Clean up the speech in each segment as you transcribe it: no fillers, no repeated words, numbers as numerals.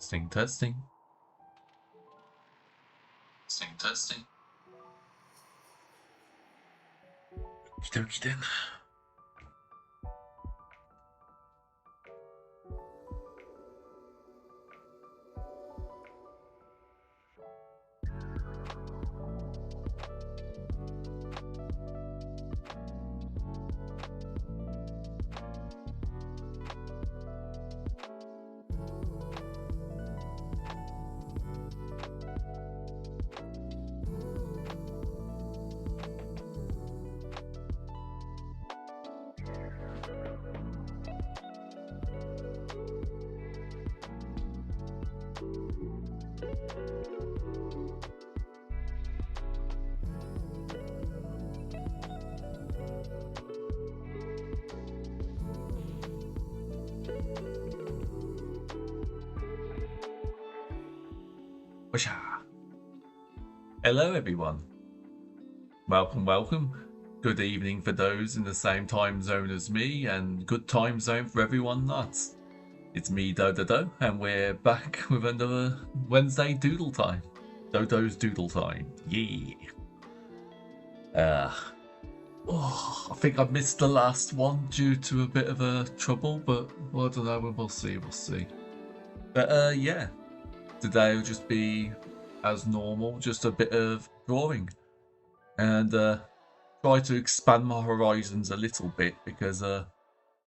Testing, testing. Testing, testing. Okie dokie then. Hello everyone. Welcome, welcome. Good evening for those in the same time zone as me, and good time zone for everyone not. It's me, Dodo, and we're back with another Wednesday Doodle Time. Dodo's Doodle Time. Yeah. I think I missed the last one due to a bit of a trouble, but I don't know, we'll see. But yeah. Today will just be as normal, just a bit of drawing. And try to expand my horizons a little bit, because a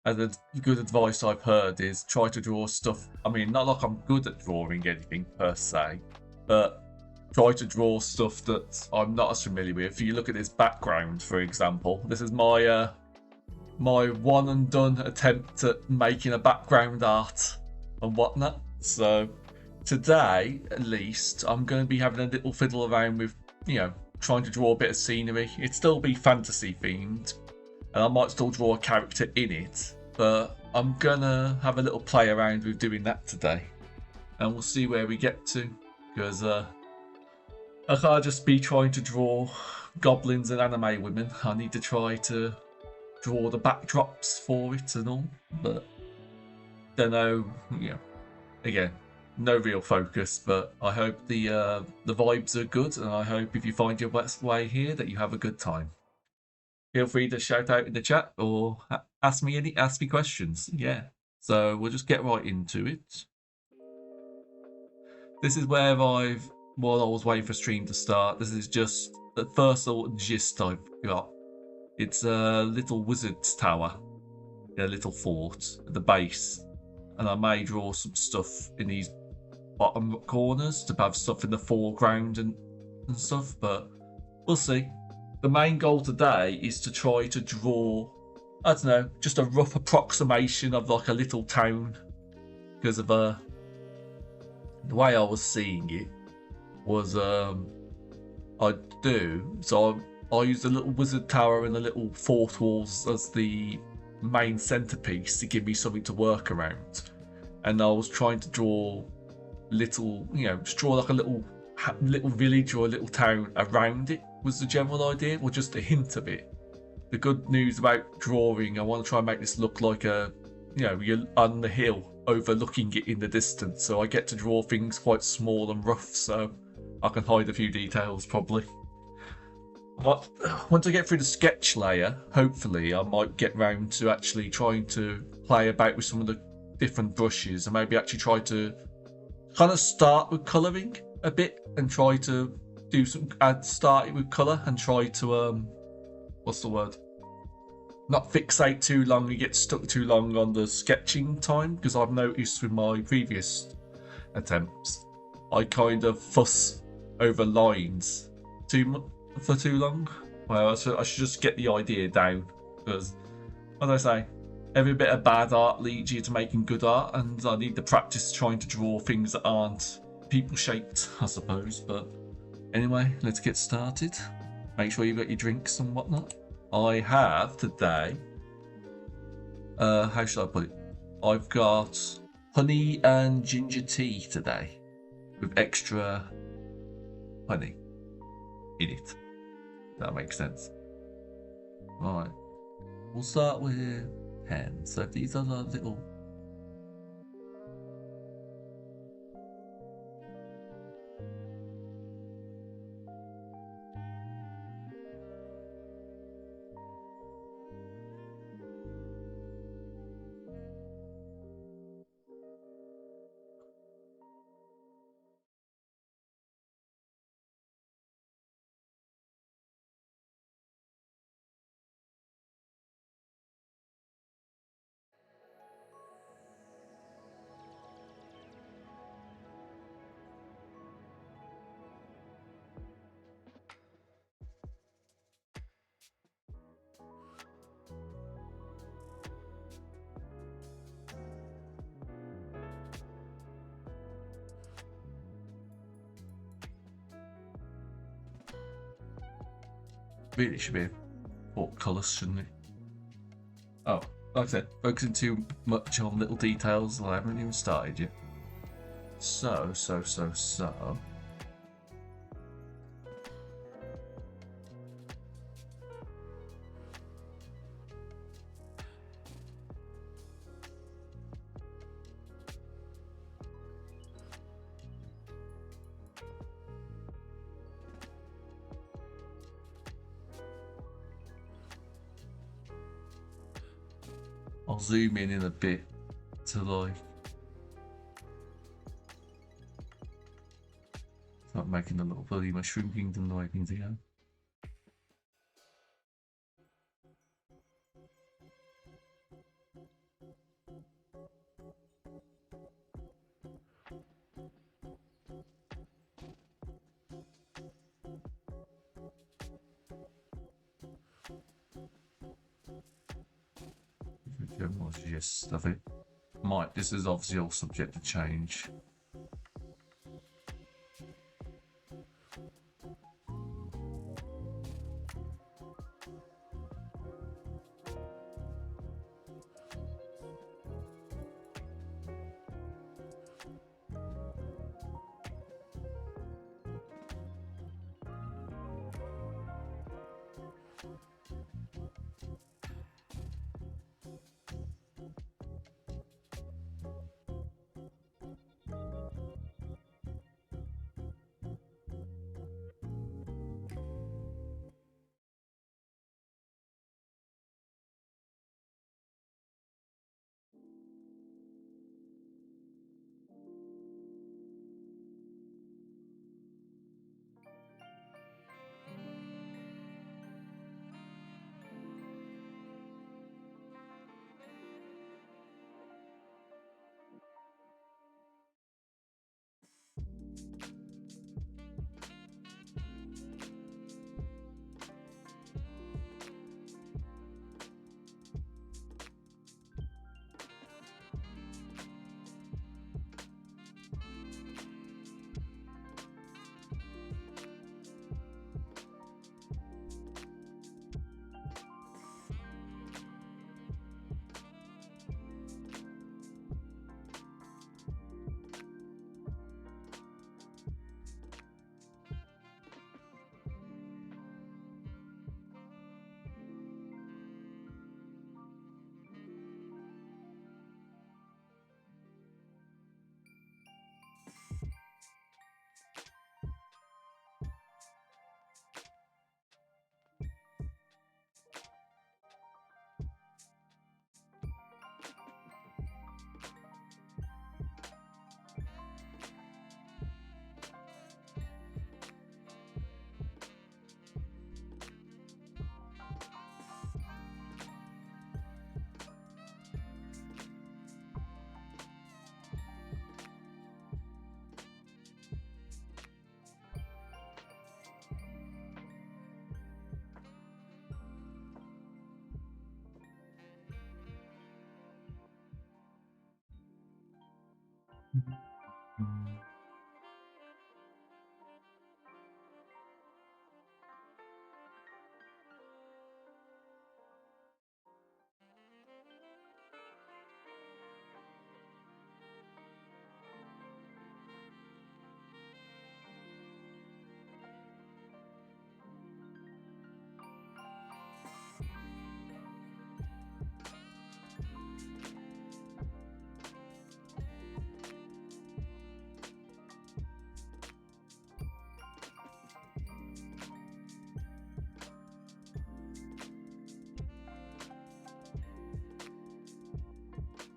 good advice I've heard is try to draw stuff. I mean, not like I'm good at drawing anything per se, but try to draw stuff that I'm not as familiar with. If you look at this background, for example, this is my my one and done attempt at making a background art and whatnot. So today, at least, I'm going to be having a little fiddle around with, trying to draw a bit of scenery. It'd still be fantasy themed, and I might still draw a character in it, but I'm going to have a little play around with doing that today. And we'll see where we get to, because I can't just be trying to draw goblins and anime women. I need to try to draw the backdrops for it and all, but don't know, again, no real focus, but I hope the vibes are good, and I hope if you find your best way here that you have a good time. Feel free to shout out in the chat or ask me questions. Yeah, so we'll just get right into it. This is where while I was waiting for stream to start, this is just the first little gist I've got. It's a little wizard's tower, a little fort at the base, and I may draw some stuff in these bottom corners to have stuff in the foreground and stuff, but we'll see. The main goal today is to try to draw, I don't know, just a rough approximation of like a little town, because of the way I was seeing it was I use the little wizard tower and the little fort walls as the main centerpiece to give me something to work around, and I was trying to draw little, just draw like a little village or a little town around it was the general idea, or just a hint of it. The good news about drawing, I want to try and make this look like you're on the hill overlooking it in the distance, so I get to draw things quite small and rough, so I can hide a few details probably. But once I get through the sketch layer, hopefully I might get round to actually trying to play about with some of the different brushes, and maybe actually try to kind of start with colouring a bit and try to do start it with colour and try to what's the word, not fixate too long and get stuck too long on the sketching time, because I've noticed with my previous attempts I kind of fuss over lines for too long. Well, I should just get the idea down, because as I say, every bit of bad art leads you to making good art, and I need to practice trying to draw things that aren't people-shaped, I suppose. But anyway, let's get started. Make sure you've got your drinks and whatnot. I have today, how should I put it? I've got honey and ginger tea today, with extra honey in it. That makes sense. Alright, we'll start with pen. So these are the little Really should be portcullis, shouldn't it? Oh, like I said, focusing too much on little details, I haven't even started yet. So. I'll zoom in a bit to like start making the little bloody mushroom kingdom the way things go. Yes, I think might. This is obviously all subject to change.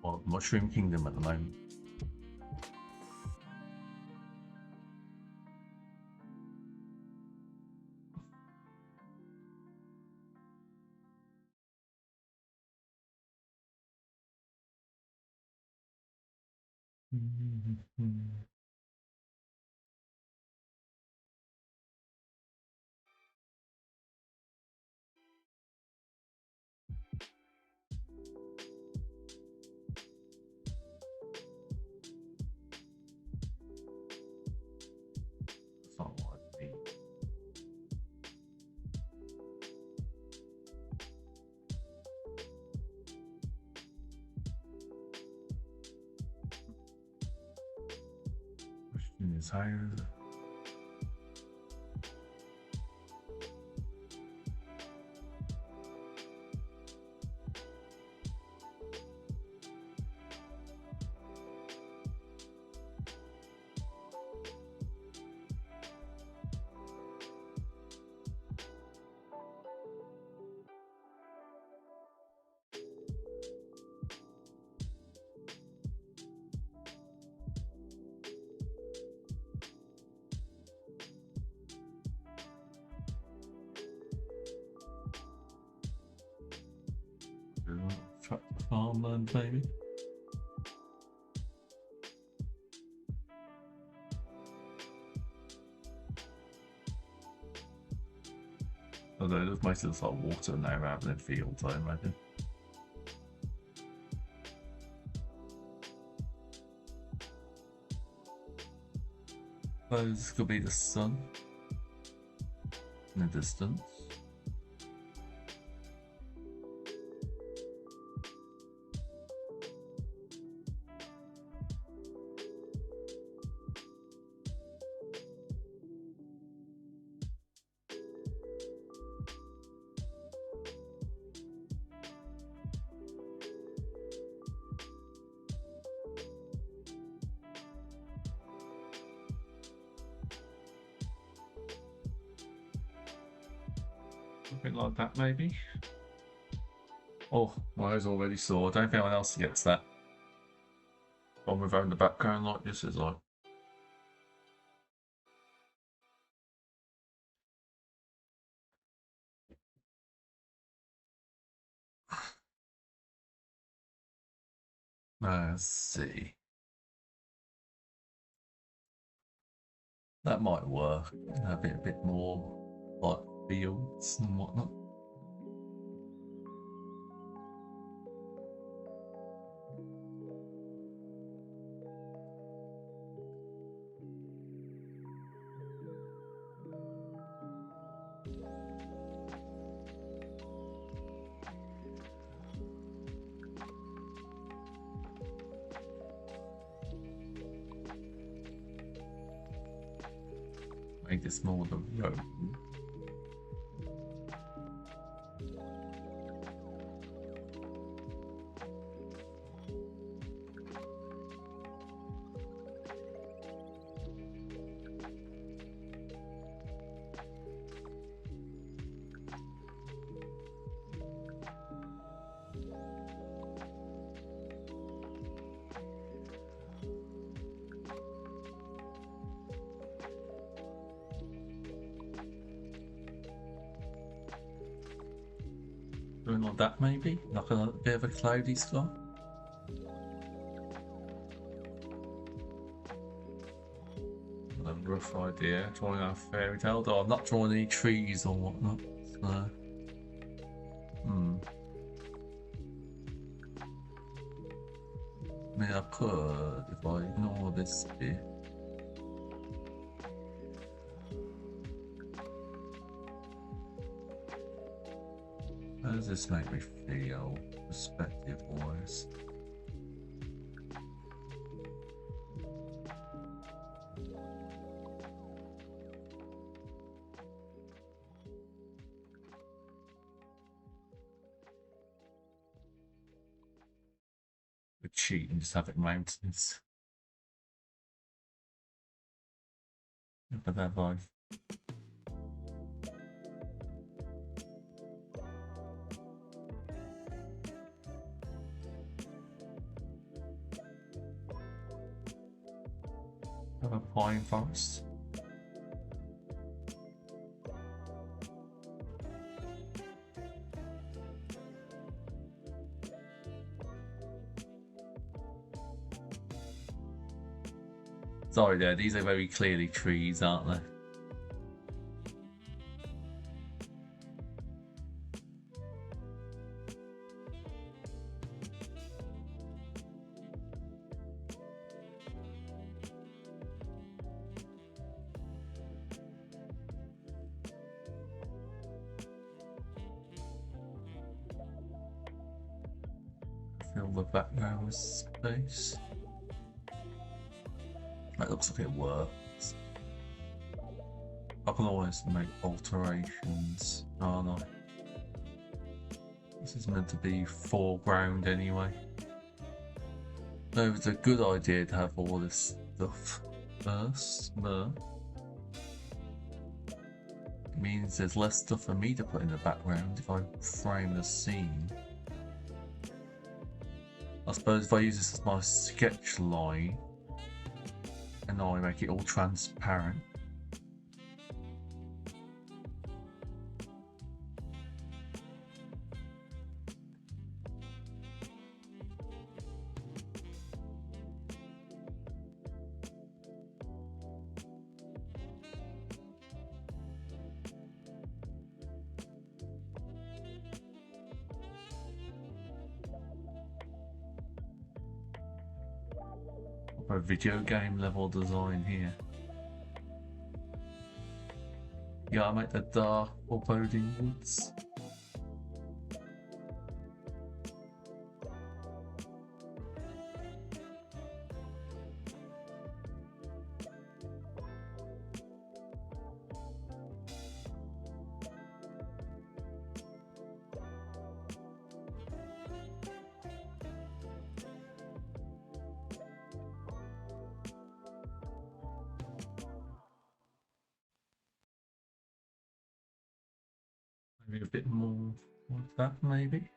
Or Mushroom Kingdom at the moment. That's not what I need. So track the farmland maybe. Although there's most of the like water now rather than fields, I imagine. So this could be the sun in the distance. Something like that, maybe. Oh, my eyes already sore. I don't think anyone else gets that. One without the background like this is like. Let's see. That might work. Have it a bit more like fields and whatnot. Make this more the road. Something like that maybe? Like a bit of a cloudy sky? A rough idea. Drawing a fairy tale, though I'm not drawing any trees or whatnot. So. I mean, I could if I ignore this bit. How does this make me feel, perspective-wise? We cheat and just have it mountains. Look at that vibe. Have a pine forest. Sorry there, these are very clearly trees, aren't they? Fill the background with space. That looks like it works. I can always make alterations, can't I? This is meant to be foreground anyway. No, it's a good idea to have all this stuff first. It means there's less stuff for me to put in the background if I frame the scene. I suppose if I use this as my sketch line and I make it all transparent. A video game level design here. Yeah, I make the dark foreboding woods. Maybe a bit more like that, maybe.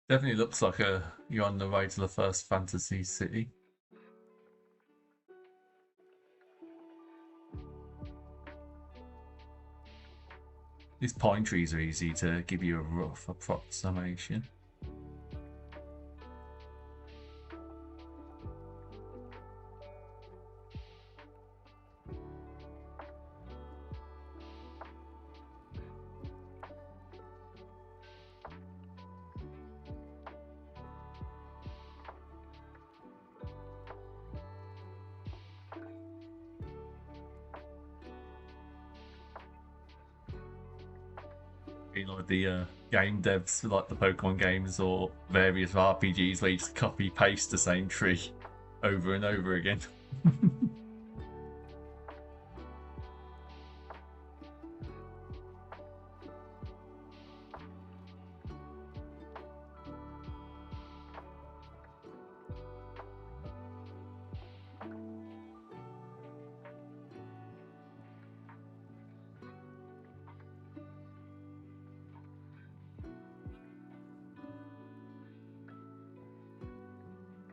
Definitely looks like you're on the way to the first fantasy city. These pine trees are easy to give you a rough approximation. Like the game devs, like the Pokemon games or various RPGs, where you just copy paste the same tree over and over again.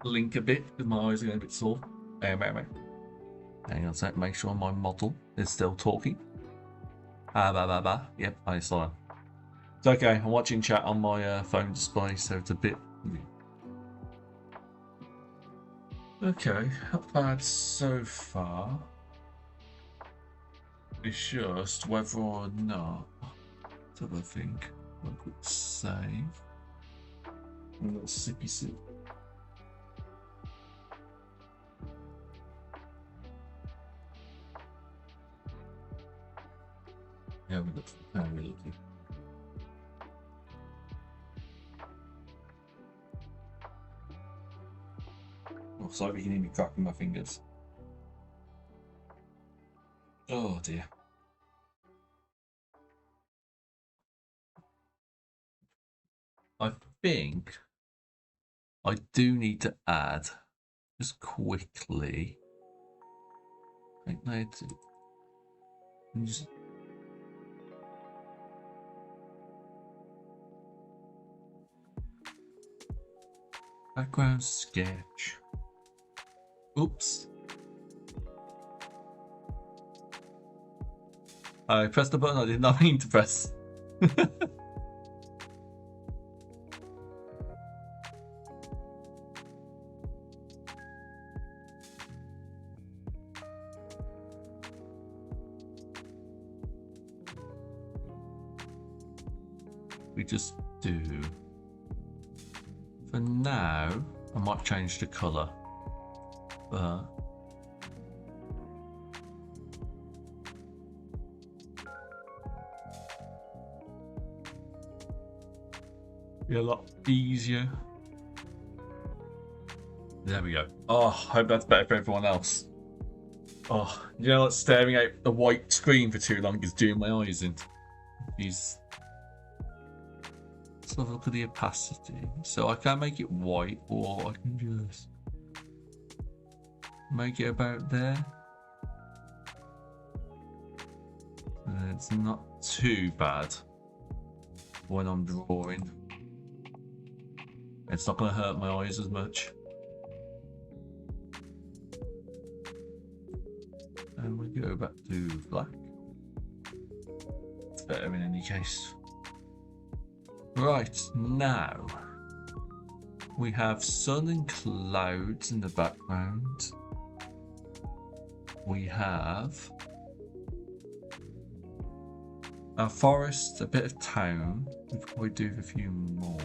Link a bit because my eyes are getting a bit sore. Hang on a sec, make sure my model is still talking. Yep, I saw. It's okay, I'm watching chat on my phone display, so it's a bit. Okay, not bad so far. It's just whether or not. Let's have a think. One quick save. A little sippy sip. Yeah, we look very lucky. Oh, sorry, you can hear me cracking my fingers. Oh dear. I think I do need to add, just quickly. I think I need to just background sketch. Oops. I pressed the button I did not mean to press. We just do. For now, I might change the colour, but be a lot easier. There we go. Oh, I hope that's better for everyone else. Oh, you know, like staring at the white screen for too long is doing my eyes in. Let's have a look at the opacity. So I can make it white, or I can just make it about there. It's not too bad when I'm drawing. It's not going to hurt my eyes as much. And we go back to black. It's better in any case. Right, now we have sun and clouds in the background. We have a forest, a bit of town. We could probably do a few more.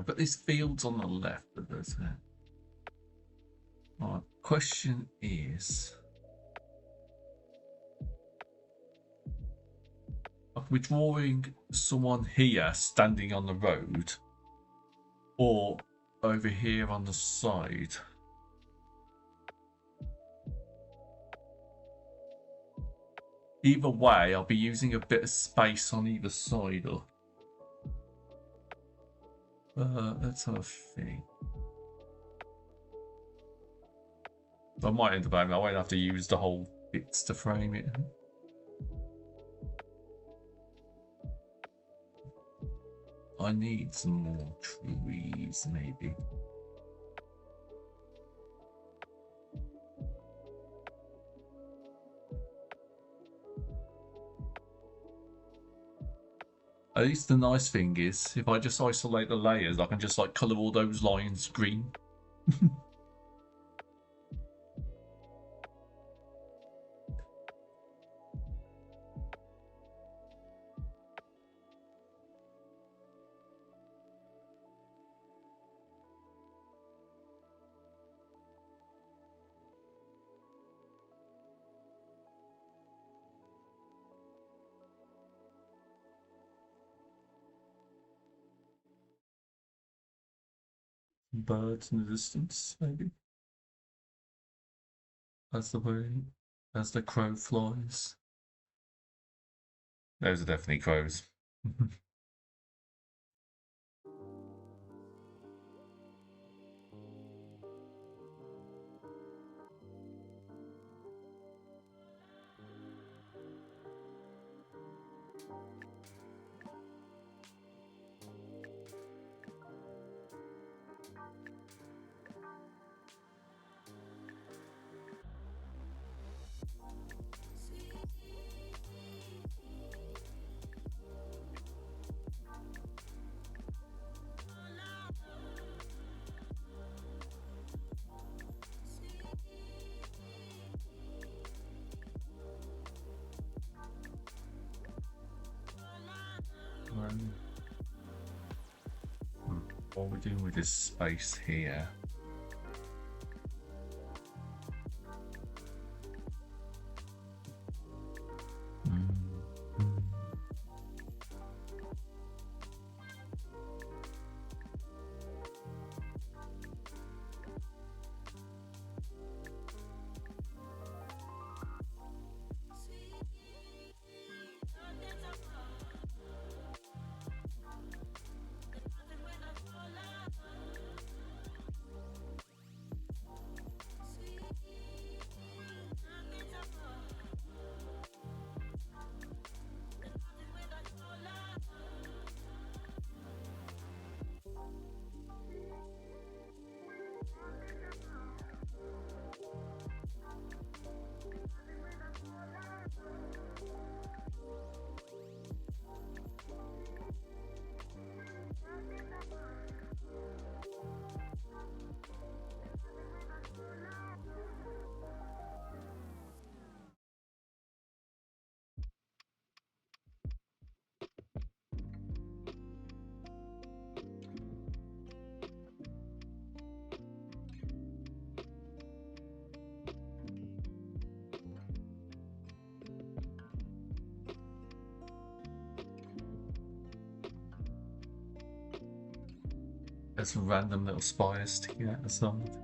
But this field's on the left of this. Right, question is, are we drawing someone here standing on the road, or over here on the side? Either way, I'll be using a bit of space on either side. Let's have a think. I might end up having, I won't have to use the whole bits to frame it. I need some more trees, maybe. At least the nice thing is, if I just isolate the layers, I can just like colour all those lines green. Birds in the distance, maybe. That's the way, as the crow flies. Those are definitely crows. What are we doing with this space here? There's some random little spires sticking out the side.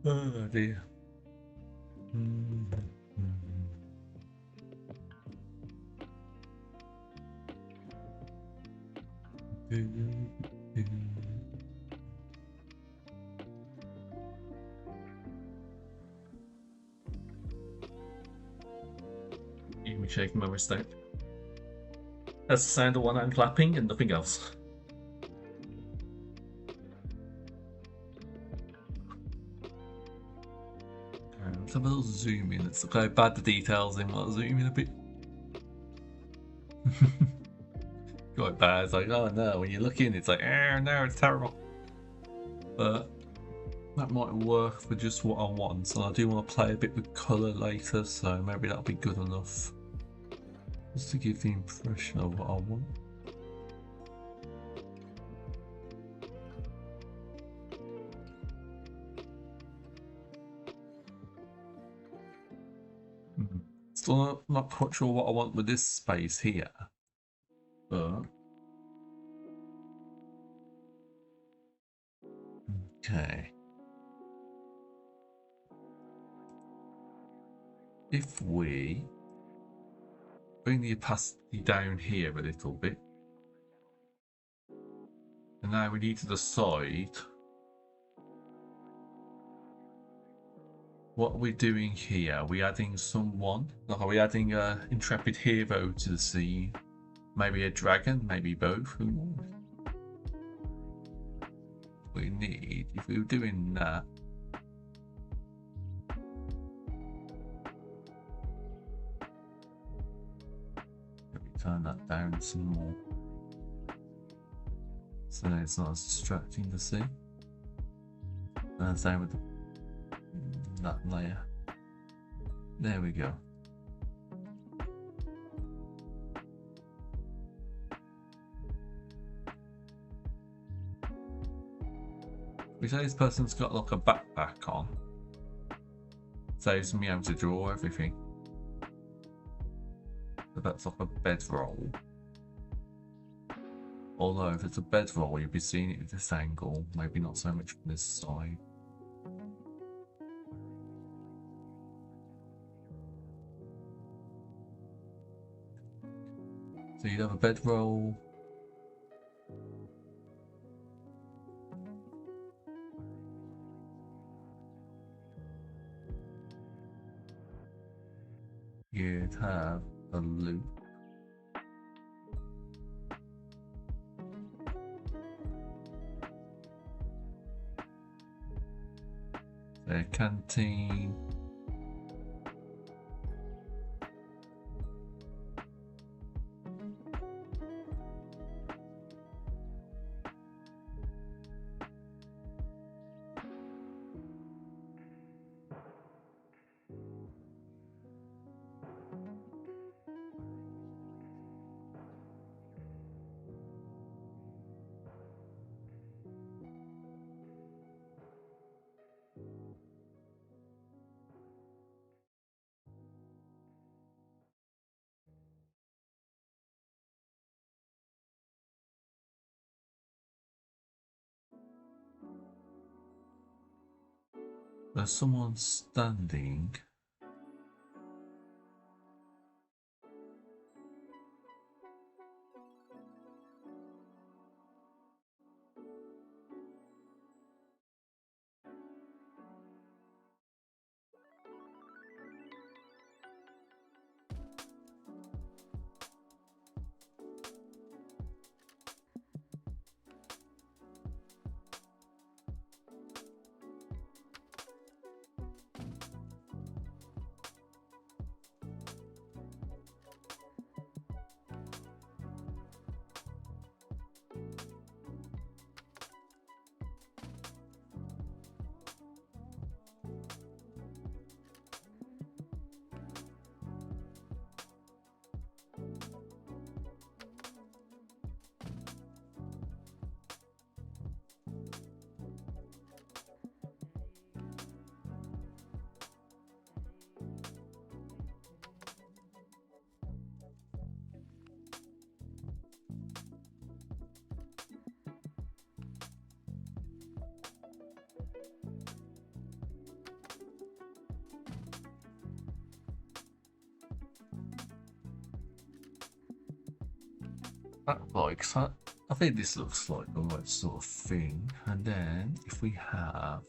Oh dear. You me shaking my wrist out. That's the sound of one hand clapping and nothing else. Let's have a little zoom in. Let's look how bad the details in. I'll zoom in a bit. Quite bad. It's like, oh no, when you look in, it's like, oh no, it's terrible. But that might work for just what I want. And I do want to play a bit with colour later, so maybe that'll be good enough. Just to give the impression of what I want. Still not quite sure what I want with this space here. But okay. If we bring the opacity down here a little bit. And now we need to decide what are we doing here. Are we adding someone? Like, are we adding a intrepid hero to the scene? Maybe a dragon, maybe both, who knows? We need, if we were doing that, let me turn that down some more. So it's not as distracting to see. And same with that layer. There we go. We say this person's got like a backpack on. Saves me having to draw everything. But that's like a bedroll. Although if it's a bedroll, you'd be seeing it at this angle, maybe not so much from this side. So you'd have a bedroll. You'd have a loop. A canteen. There's someone standing. I think this looks like the right sort of thing. And then if we have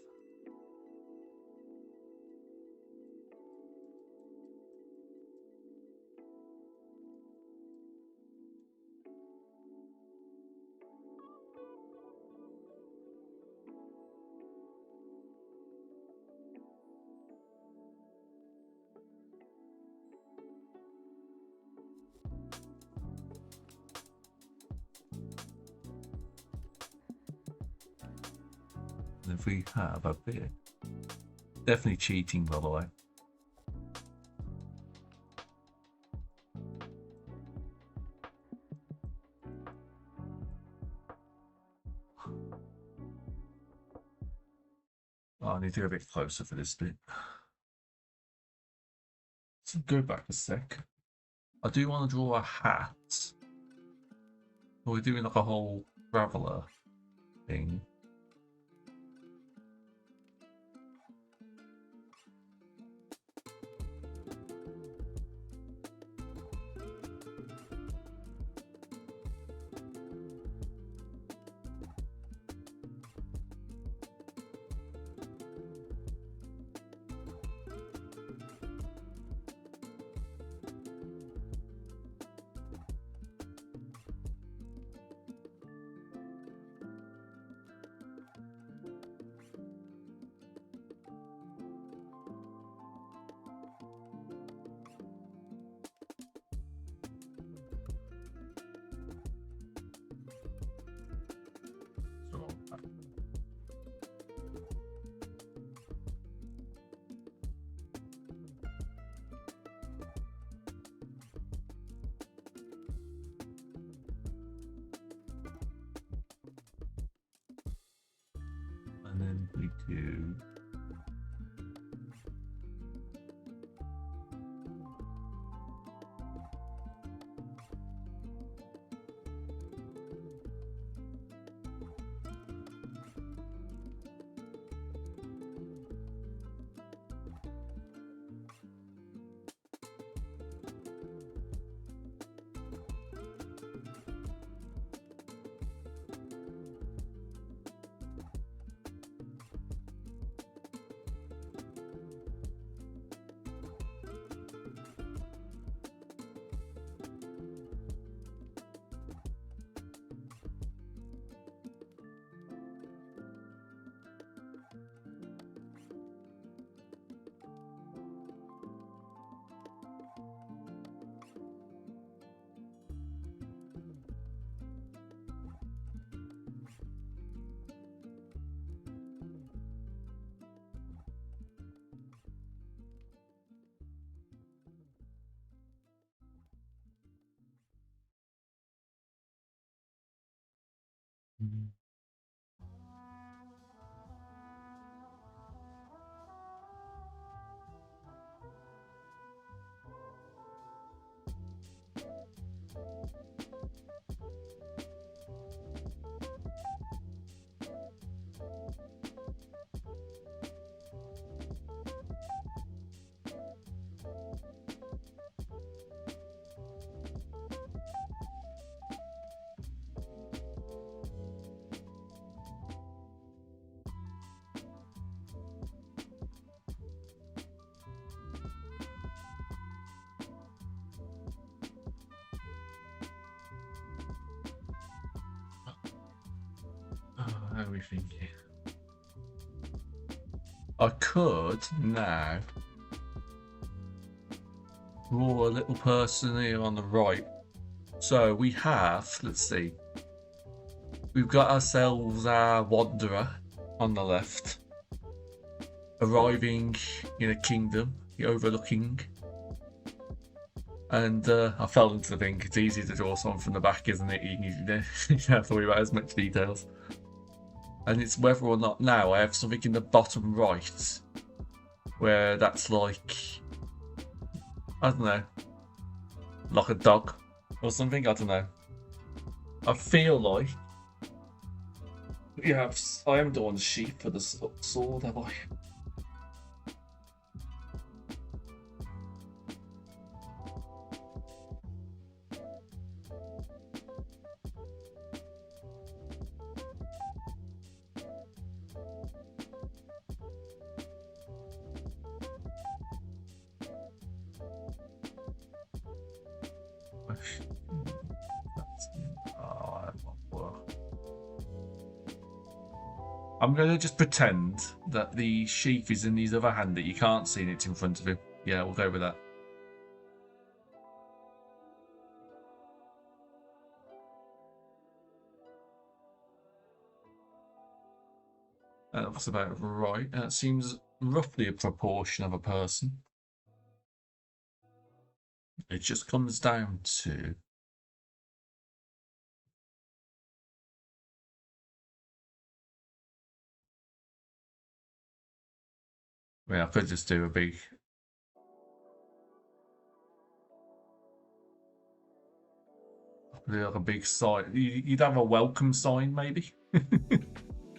a bit, definitely cheating by the way. Oh, I need to go a bit closer for this bit. So go back a sec. I do want to draw a hat. We're doing like a whole traveller thing. And then we do how are we thinking? I could now draw a little person here on the right. So we have, let's see, we've got ourselves our wanderer on the left, arriving in a kingdom, the overlooking. And I fell into the thing. It's easy to draw someone from the back, isn't it? You don't have to worry about as much details. And it's whether or not now I have something in the bottom right where that's like, I don't know, like a dog or something. I don't know. I feel like, yeah, I am doing the sheep for the sword, have I? I'm going to just pretend that the sheath is in his other hand, that you can't see and it's in front of him. Yeah, we'll go with that. That's about right. That seems roughly a proportion of a person. It just comes down to... I could just do a big... like a big sign. You'd have a welcome sign, maybe?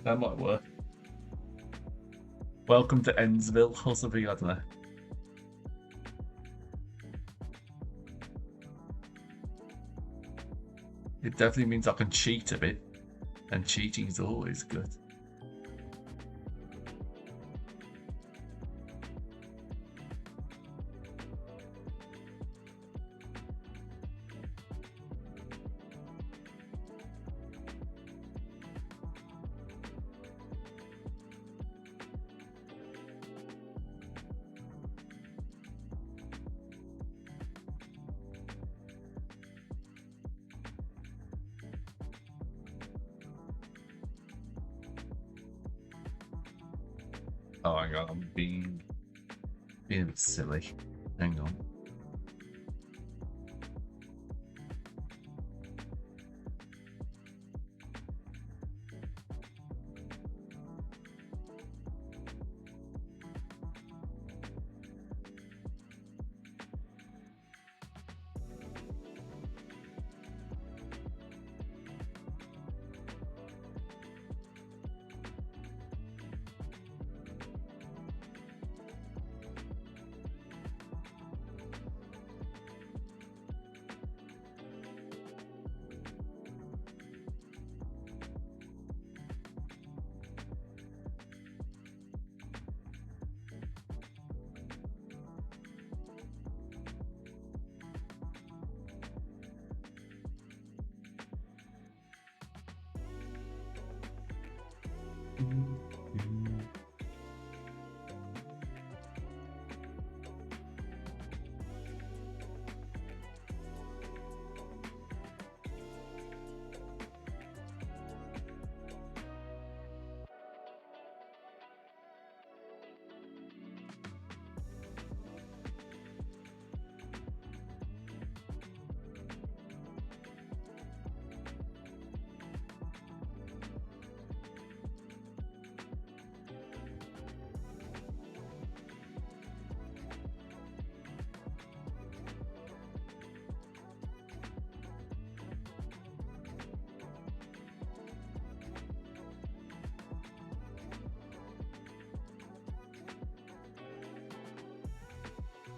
That might work. Welcome to Ennsville or something, I don't know. It definitely means I can cheat a bit, and cheating is always good. Oh, hang on, I'm being a bit silly. Hang on.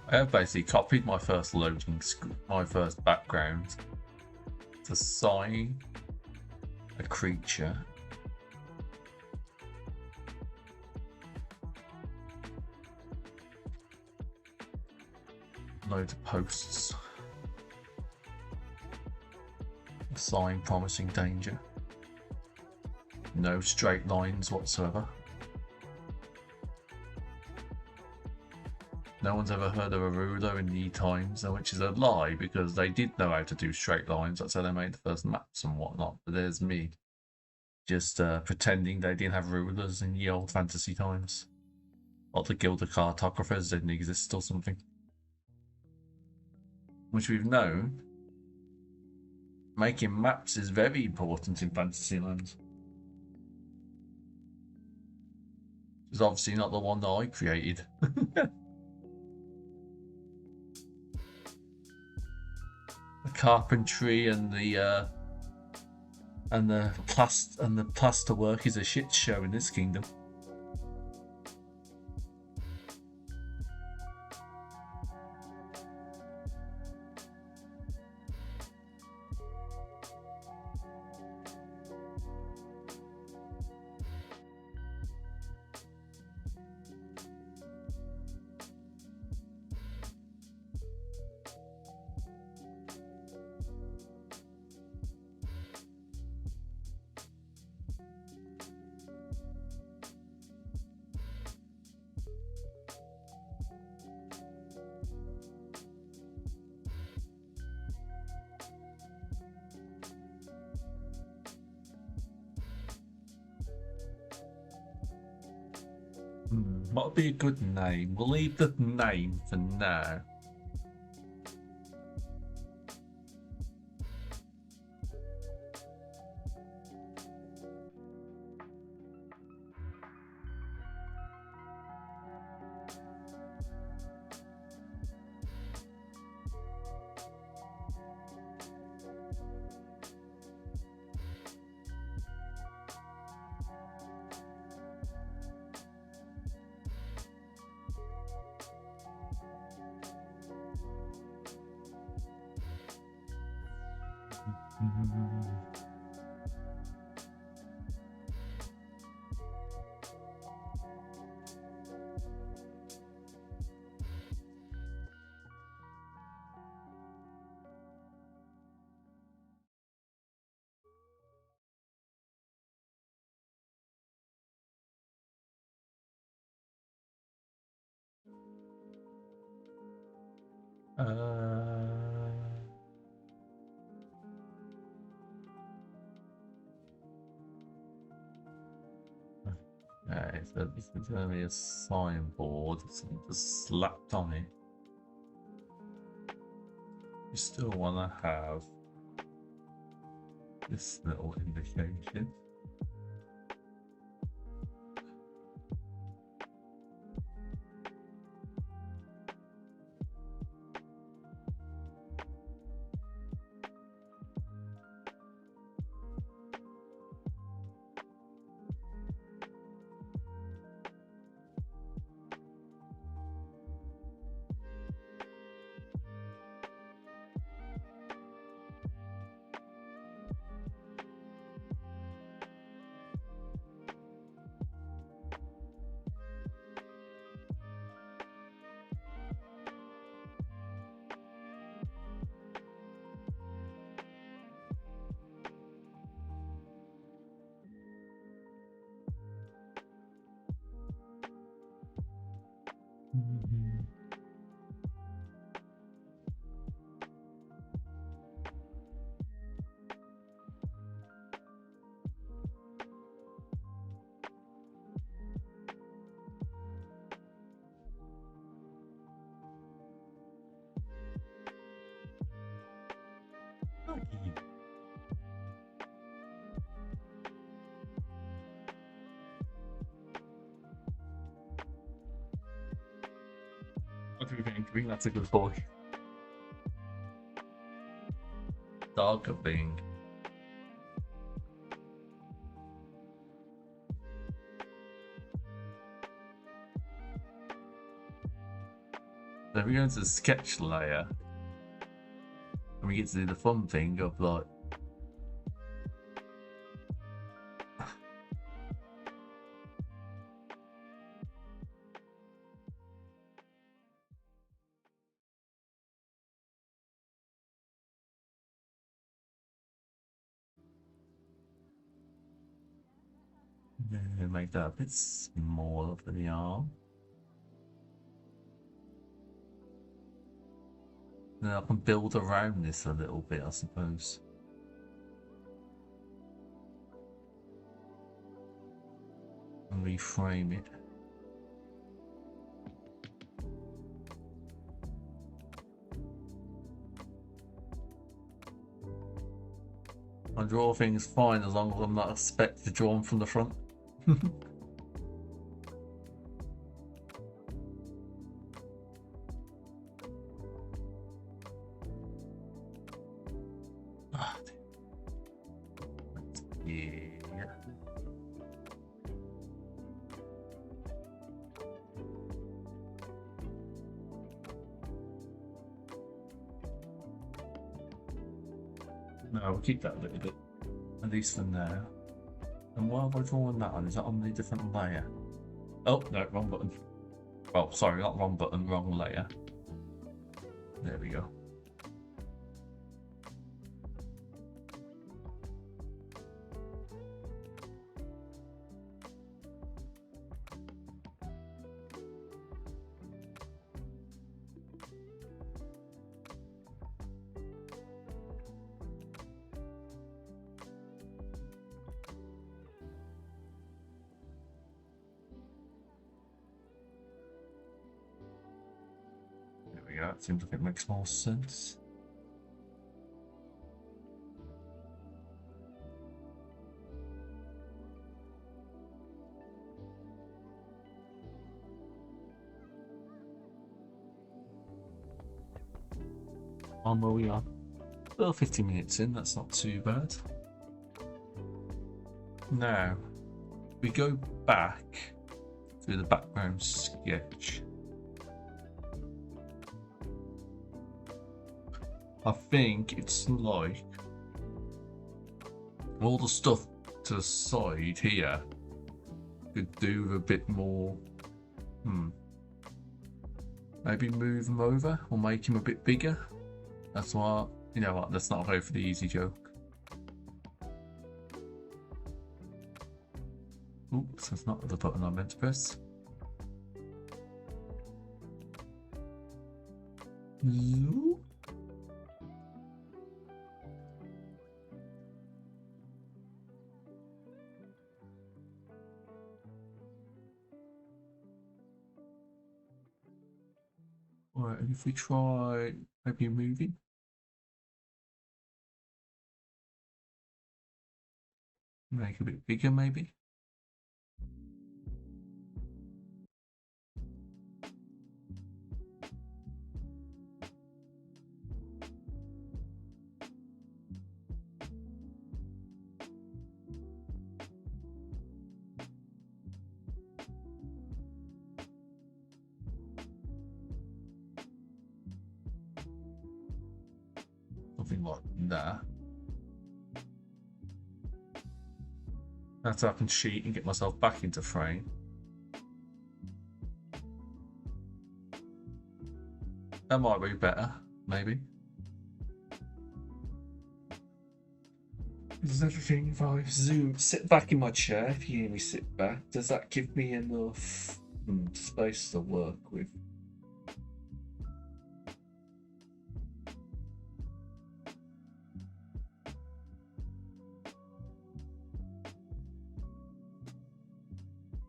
I have basically copied my first my first background to sign a creature. Loads of posts. A sign promising danger. No straight lines whatsoever. No one's ever heard of a ruler in the times, which is a lie because they did know how to do straight lines. That's how they made the first maps and whatnot. But there's me, just pretending they didn't have rulers in the old fantasy times. Or the Guild of Cartographers didn't exist or something. Which we've known, making maps is very important in Fantasyland. It's obviously not the one that I created. The carpentry and the plaster work is a shit show in this kingdom. What would be a good name? We'll leave the name for now. Okay, so this is going to be a signboard, something just slapped on it. You still want to have this little indication. What do you think? I think that's a good boy. Dog thing. Then we go into the sketch layer, and we get to do the fun thing of like. Make that a bit smaller for the arm. Then I can build around this a little bit, I suppose. And reframe it. I draw things fine as long as I'm not expected to draw them from the front. Yeah. No, we'll keep that a little bit, at least for now. And why have I drawn that on? Is that on the different layer? Oh, no, wrong button. Well, sorry, not wrong button, wrong layer. There we go. that seems like it makes more sense. On where we are. Well, 50 minutes in, that's not too bad. Now, we go back to the background sketch. I think it's like all the stuff to the side here could do with a bit more. Maybe move him over or make him a bit bigger. That's what, you know what, let's not go for the easy joke. Oops, that's not the button I meant to press. No. Alright, and if we try maybe moving. Make it a bit bigger maybe. Something like that. That's how I can cheat and get myself back into frame. That might be better, maybe. Does everything, if I sit back in my chair, if you hear me sit back, does that give me enough space to work with?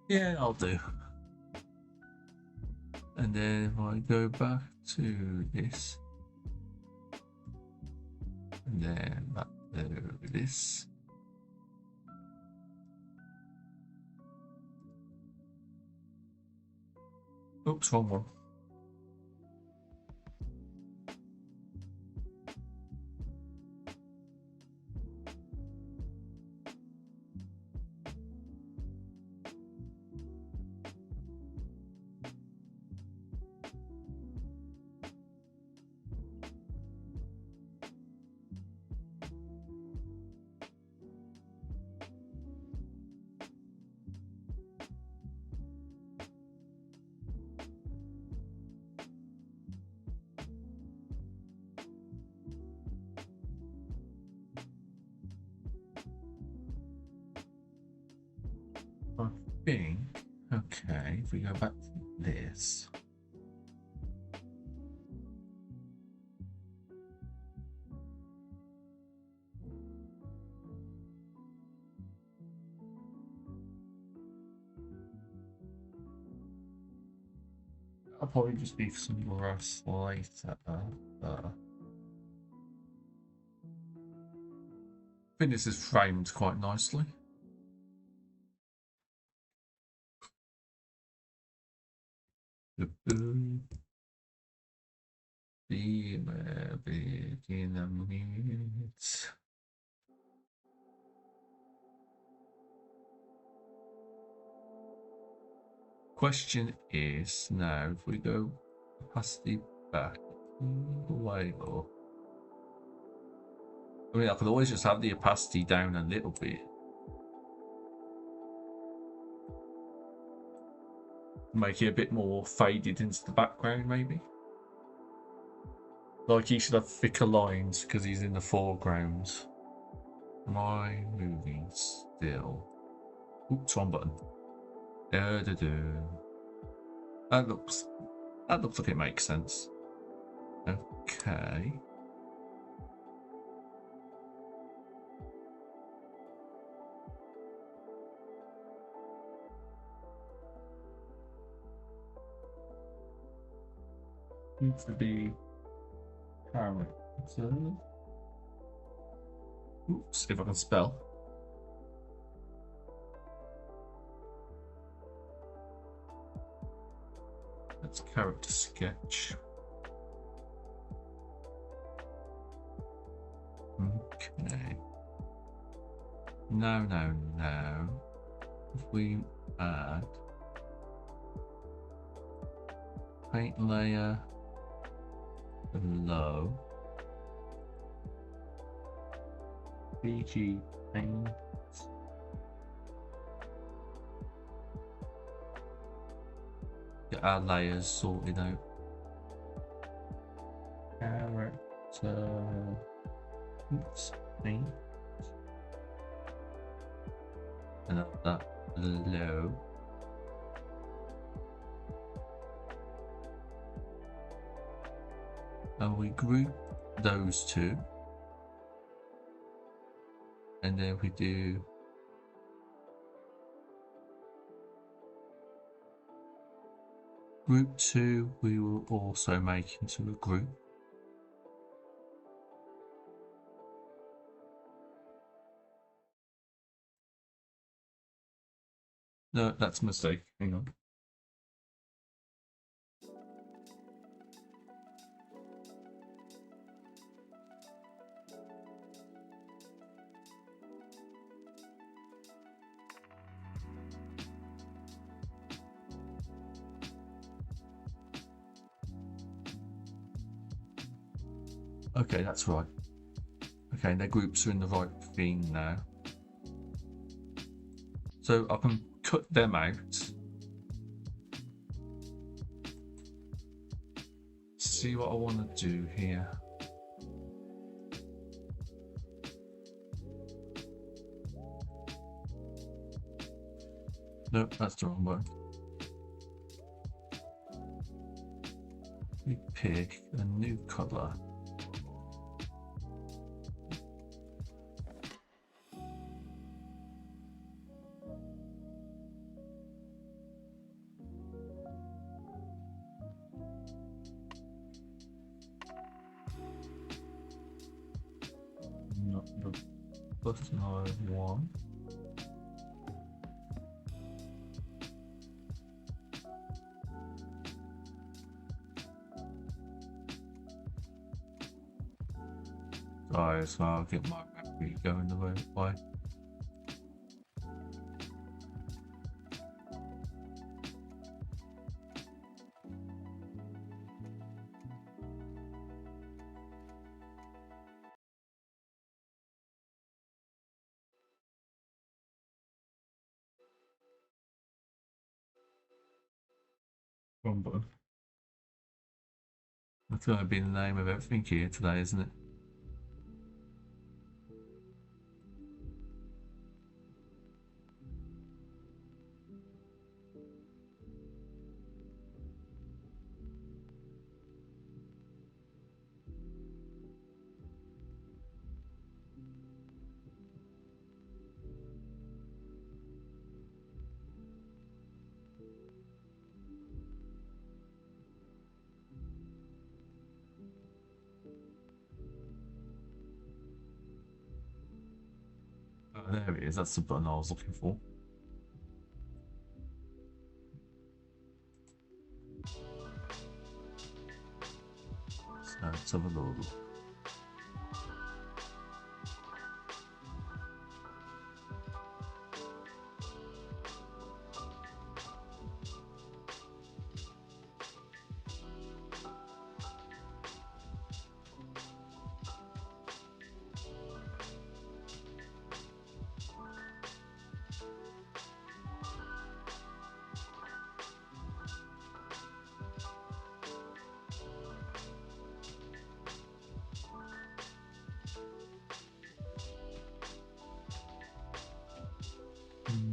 Yeah, I'll do. And then if I go back to this, and then back to this. Oops, wrong one. I think, okay, if we go back to this. I'll probably just be some rust later. I think this is framed quite nicely. Be big in a minute. Question is now if we go opacity back all the way or I mean I could always just have the opacity down a little bit. Make it a bit more faded into the background maybe. Like he should have thicker lines because he's in the foreground. Am I moving still? Oops, wrong button. That looks like it makes sense. Okay. Needs to be character. Oops, if I can spell. That's character sketch. Okay. No. If we add paint layer below BG paint. Get our layers sorted out. Character. Oops, paint. And that below. And we group those two. And then we do group 2, we will also make into a group. No, that's a mistake. Hang on. Okay, that's right. Okay, their groups are in the right theme now. So I can cut them out. See what I want to do here. Nope, that's the wrong one. We pick a new color. Not the button I want. Alright, so I'll get my memory going the right way. Wrong button. That's going to be the name of everything here today, isn't it? Oh, there it is. That's the button I was looking for. So let's have a look.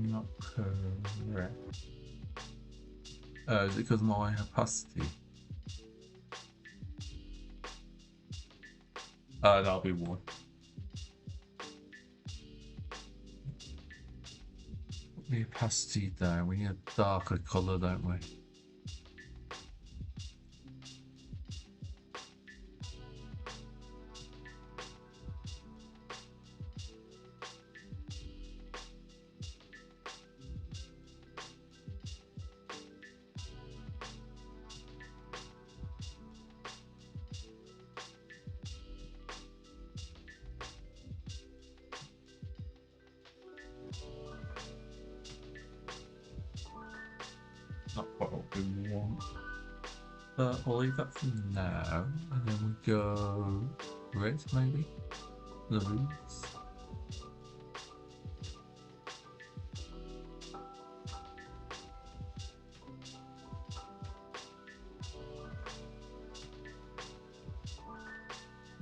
Not correct. Is it because of my opacity? That'll be one. Put the opacity down. We need a darker colour, don't we? Not quite what we want. But we'll leave that for now. And then we go red, maybe? The roots.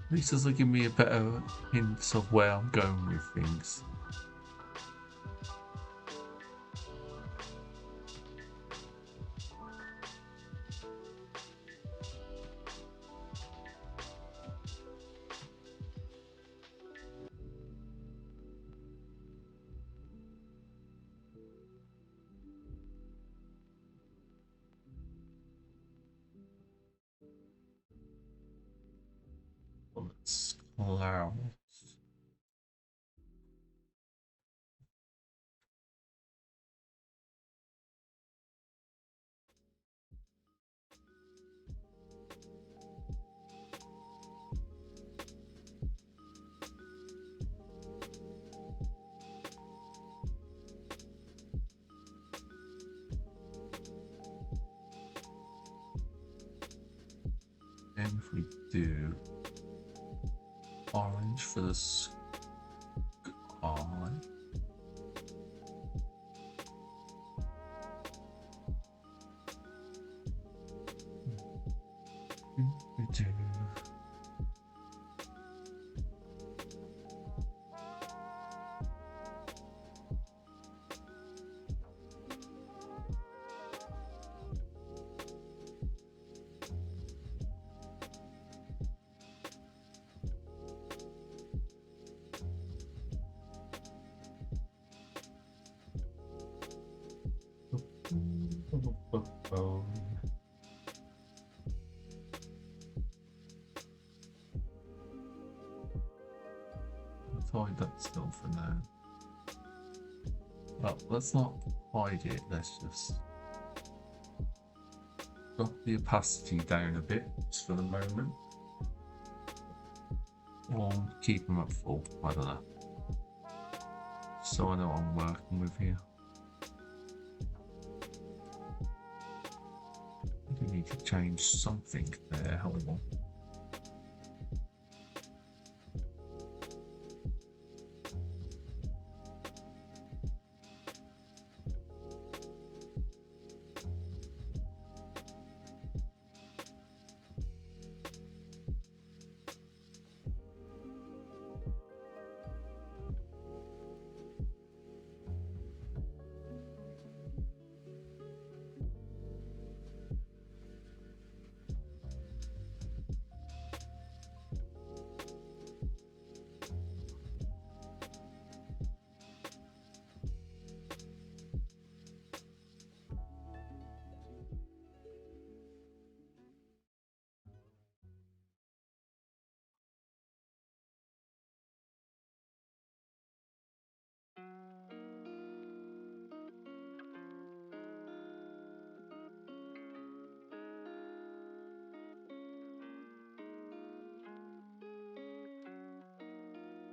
At least this will give me a better hint of where I'm going with things. Let's cloud. And if we do orange for the sky. We do. Hide that still for now. Well, let's not hide it, let's just drop the opacity down a bit just for the moment. Or keep them at full, I don't know. So I know what I'm working with here. I do need to change something there, hold on.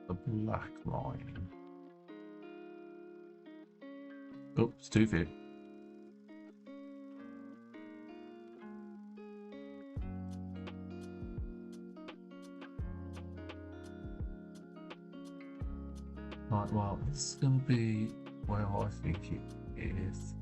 A black line. Oh, it's too thick. Right, well, it's going to be where I think it is.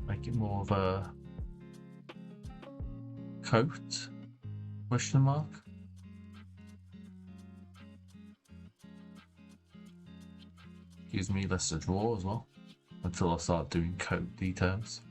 Make it more of a coat, question mark. Gives me less to draw as well, until I start doing coat details.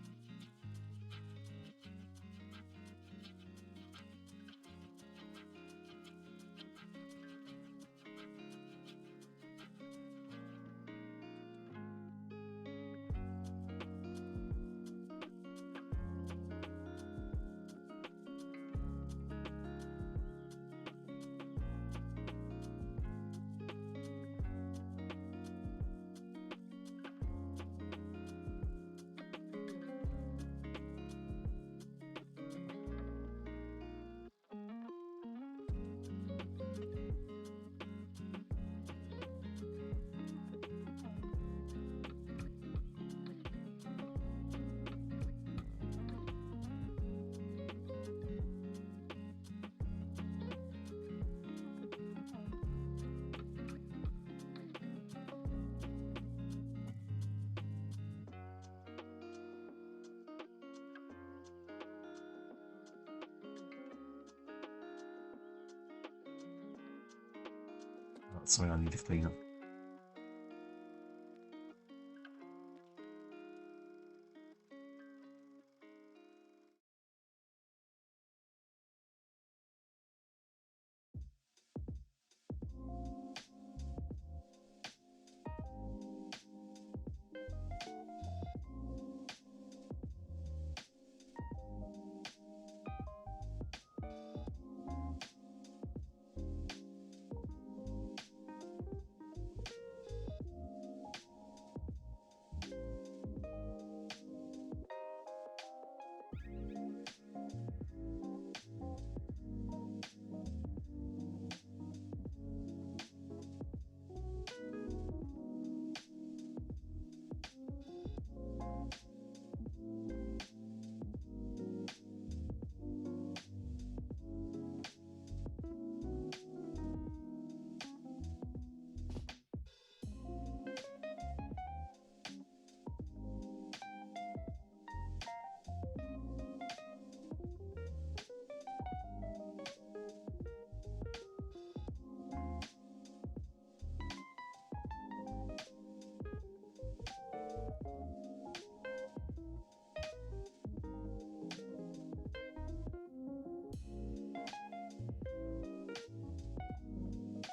That's something I need to clean up.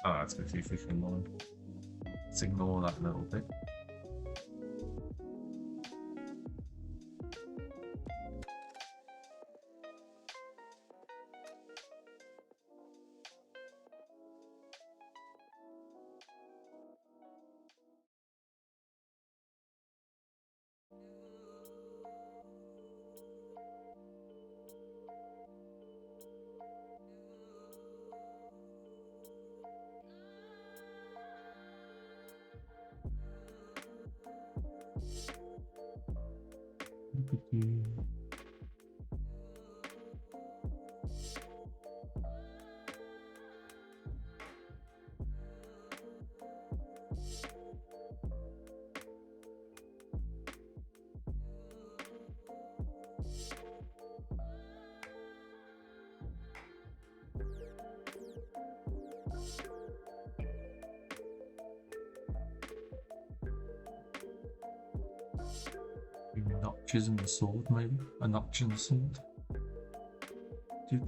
Oh, that's going to be freaking annoying. Let's ignore that little bit. Notches in the sword, maybe? A notch in the sword? Do.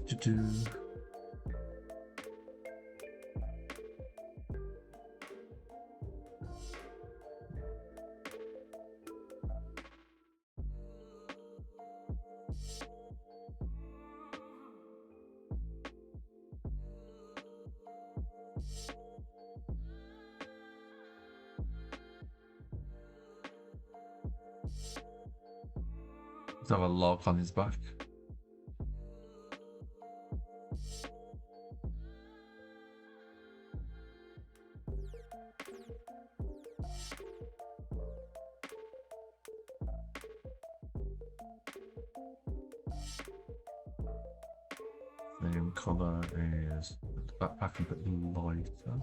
Does have a lock on his back. Same colour as the backpack, a bit lighter.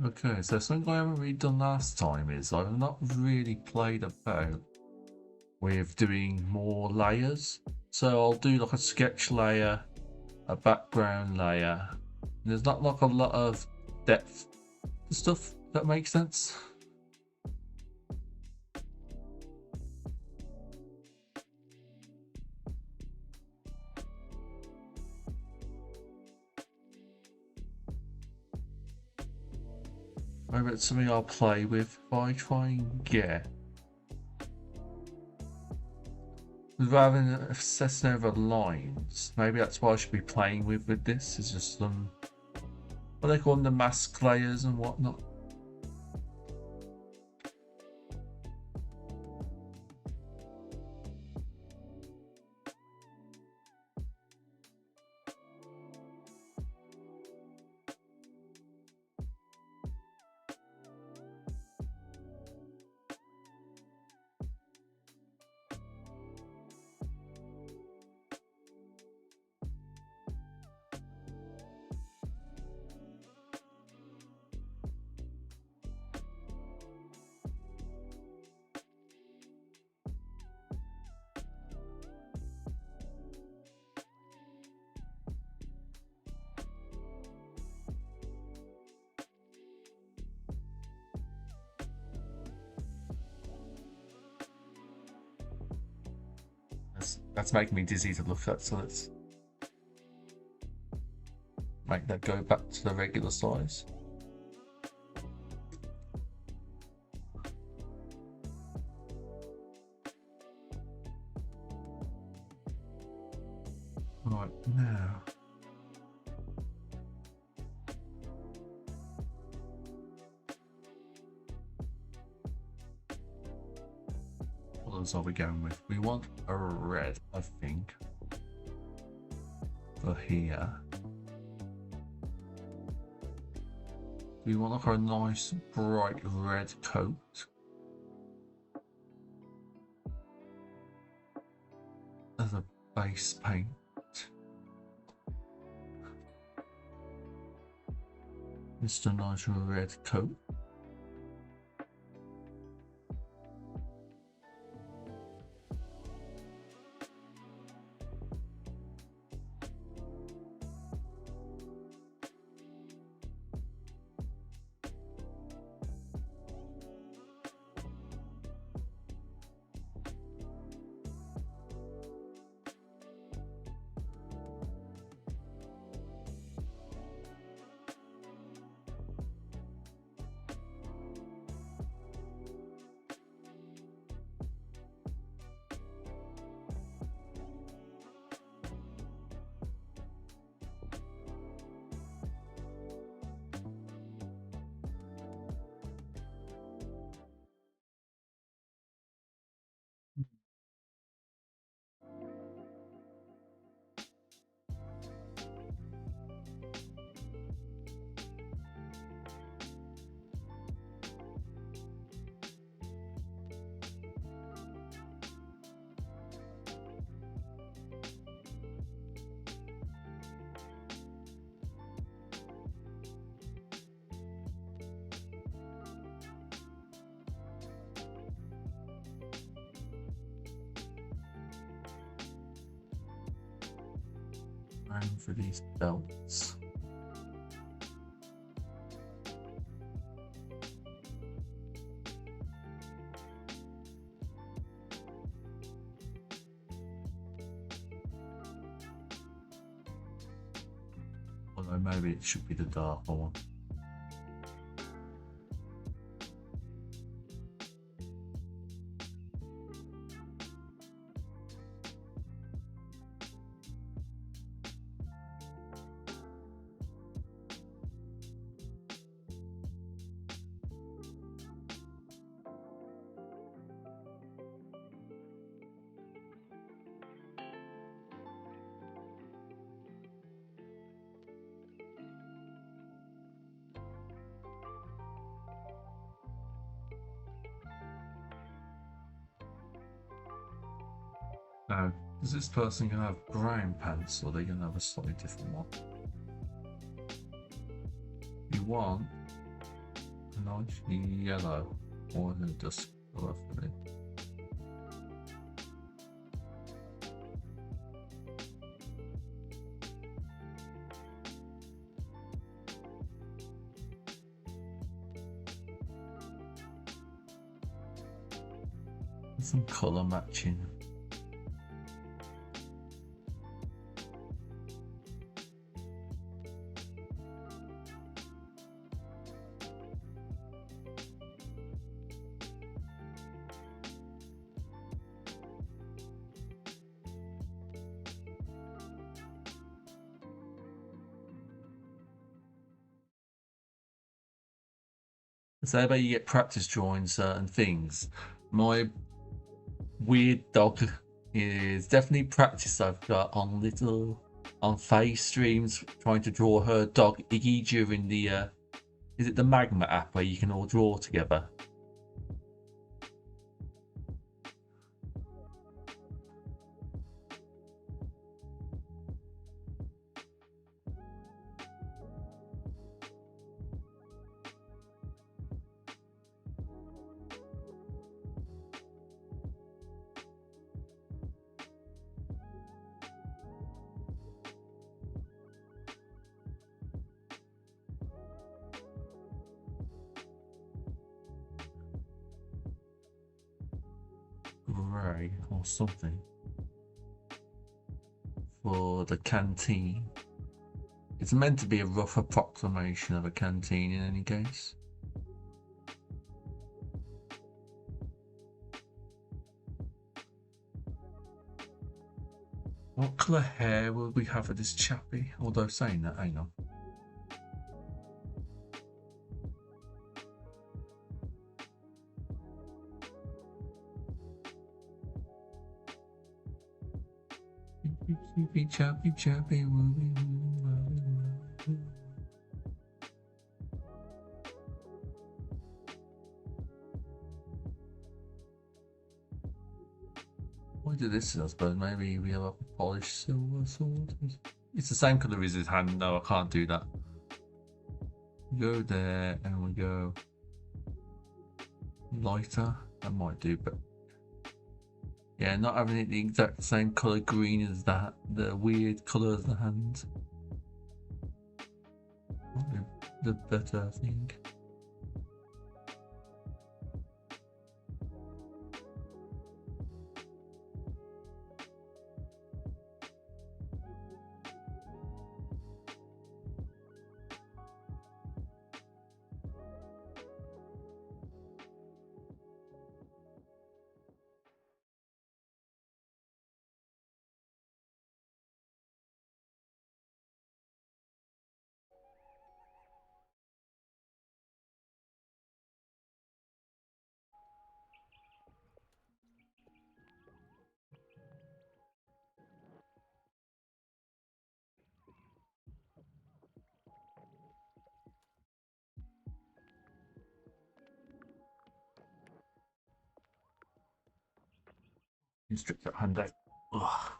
Okay, so something I haven't really done last time is I've not really played about with doing more layers. So I'll do like a sketch layer, a background layer. And there's not like a lot of depth stuff, if that makes sense. Maybe it's something I'll play with if I try and get. Rather than obsessing over lines, maybe that's what I should be playing with this, is just some, what they call them, the mask layers and whatnot. That's making me dizzy to look at, so let's make that go back to the regular size. Right, now. What else are we going with? We want a red, I think, for here. We want like a nice bright red coat. As a base paint. Just a nice red coat. And for these belts. Although maybe it should be the darker one. Now, is this person going to have brown pants or are they going to have a slightly different one? You want a nice yellow or a dusk colour for it. Some colour matching. So about you get practice drawing certain things. My weird dog is definitely practice I've got on face streams trying to draw her dog Iggy during the is it the Magma app where you can all draw together? Grey or something. for the canteen. It's meant to be a rough approximation of a canteen in any case. What colour hair will we have for this chappie? Although saying that, hang on. Chappy, chappy, why do this? I suppose maybe we have a polished silver sword. It's the same colour as his hand. No, I can't do that. We go there and we go lighter. That might do, but yeah, not having it the exact same colour green as that, the weird colour of the hand. The better, I think. Strip that hand out. Ugh.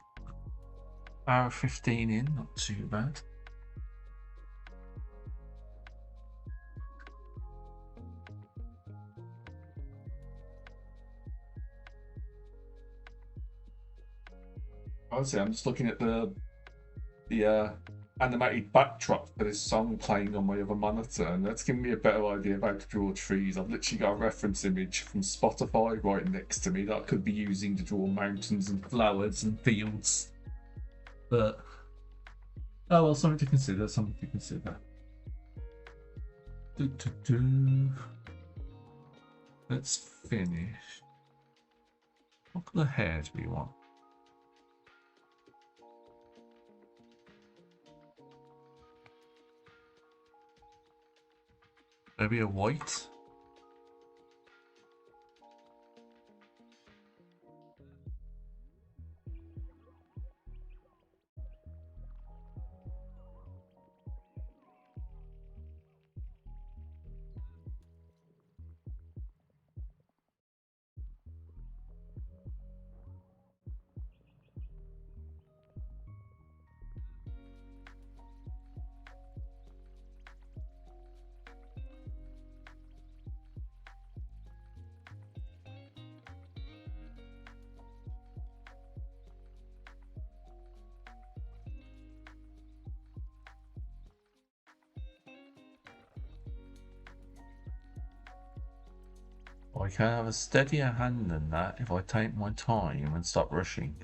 Hour 15 in, not too bad. Honestly, I'm just looking at the animated backdrop for this song playing on my other monitor, and that's giving me a better idea of how to draw trees. I've literally got a reference image from Spotify right next to me that I could be using to draw mountains and flowers and fields. But oh well, something to consider. Something to consider. Let's finish. What colour hair do we want? Maybe a white? I can have a steadier hand than that if I take my time and stop rushing.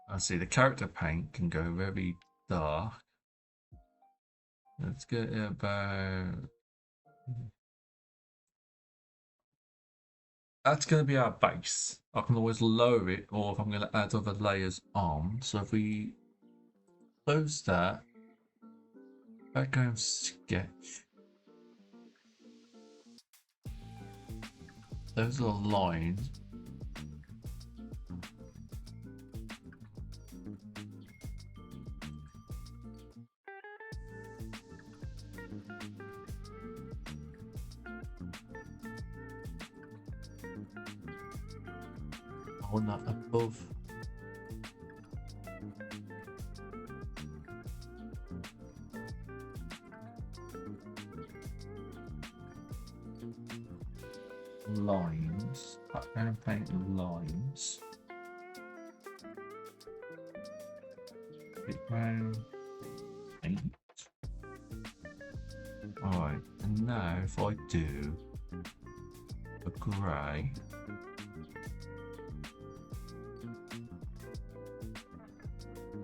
I see the character paint can go very dark. Let's get it about... That's going to be our base. I can always lower it, or if I'm going to add other layers on. So if we close that, back home sketch. Those are lines. Or not above. background paint lines. Background paint. Alright, and now if I do a grey.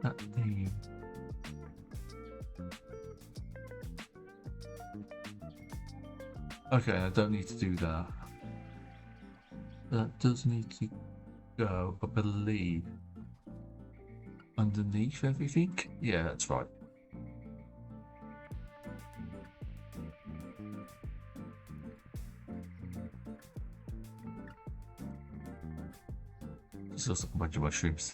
That thing. Okay, I don't need to do that. That does need to go, I believe, underneath everything. Yeah, that's right. This looks like a bunch of mushrooms.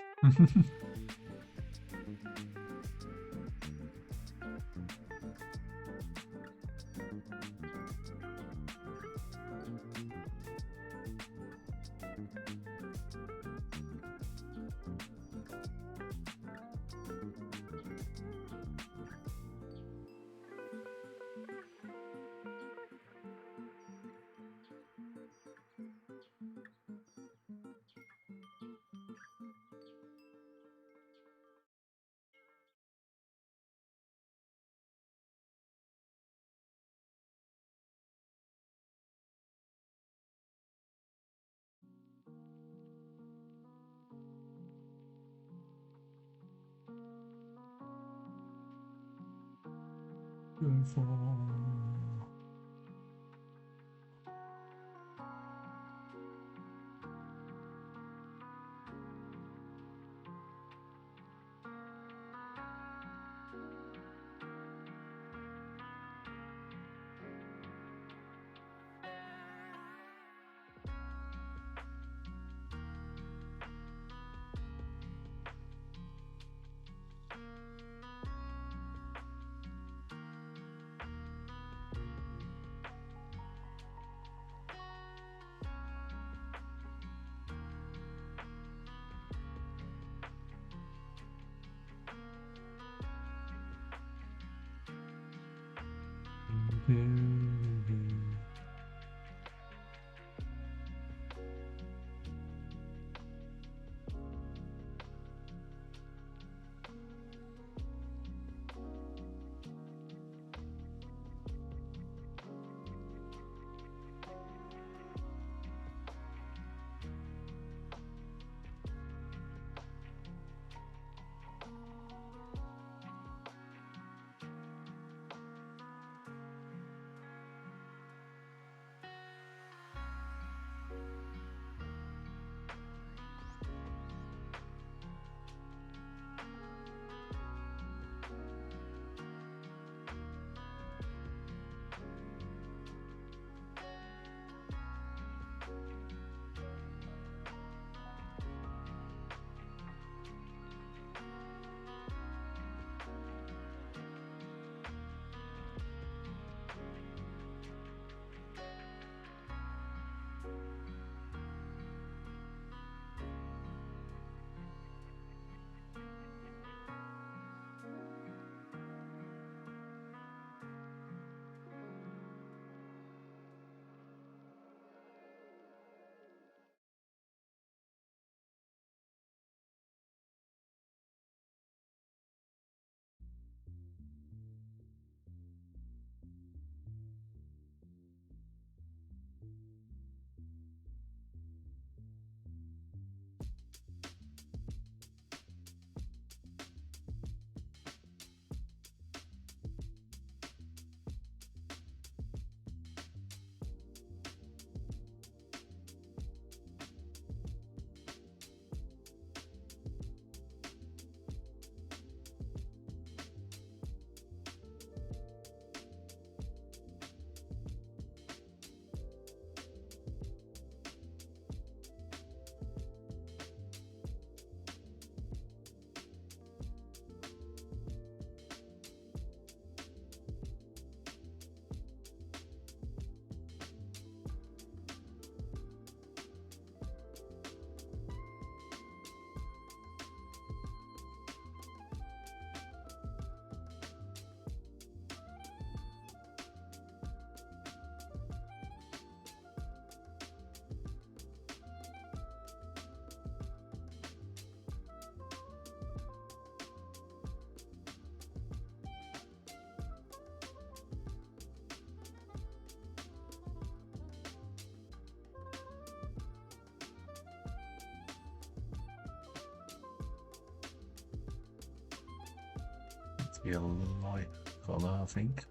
be a light colour, I think.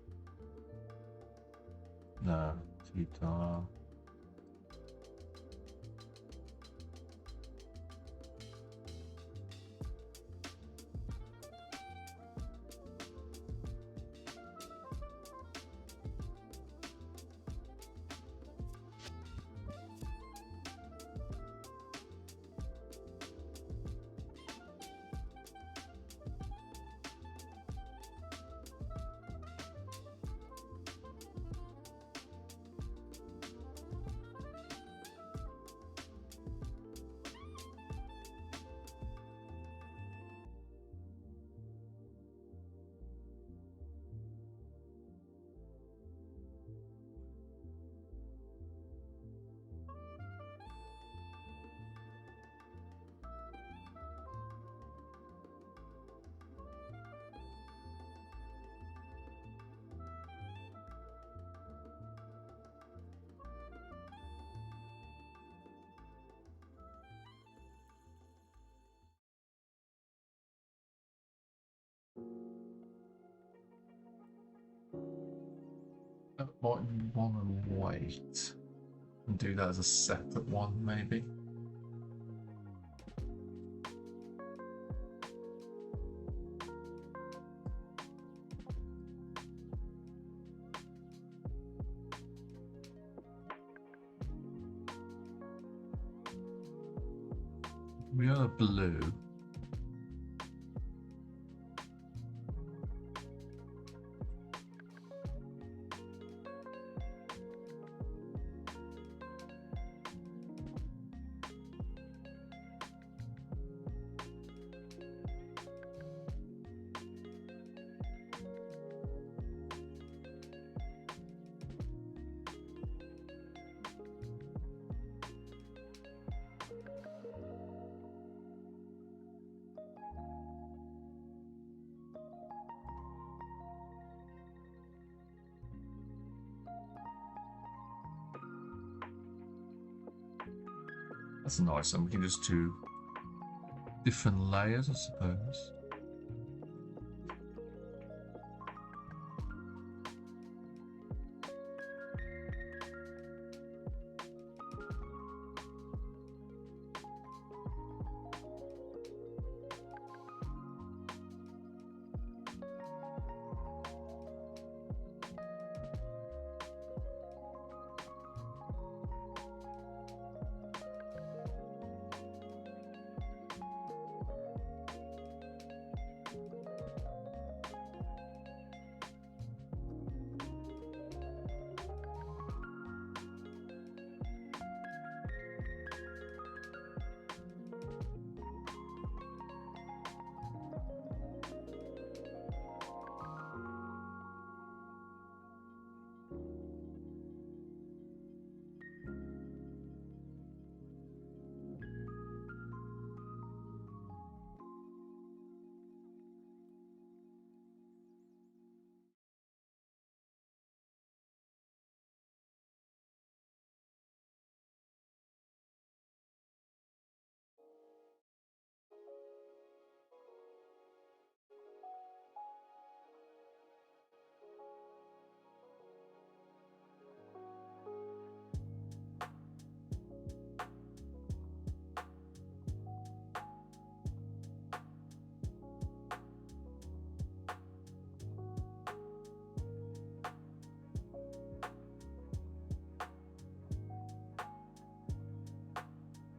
No, too dark. Might want to wait and do that as a separate one, maybe. We are blue. That's nice, and we can just do different layers, I suppose.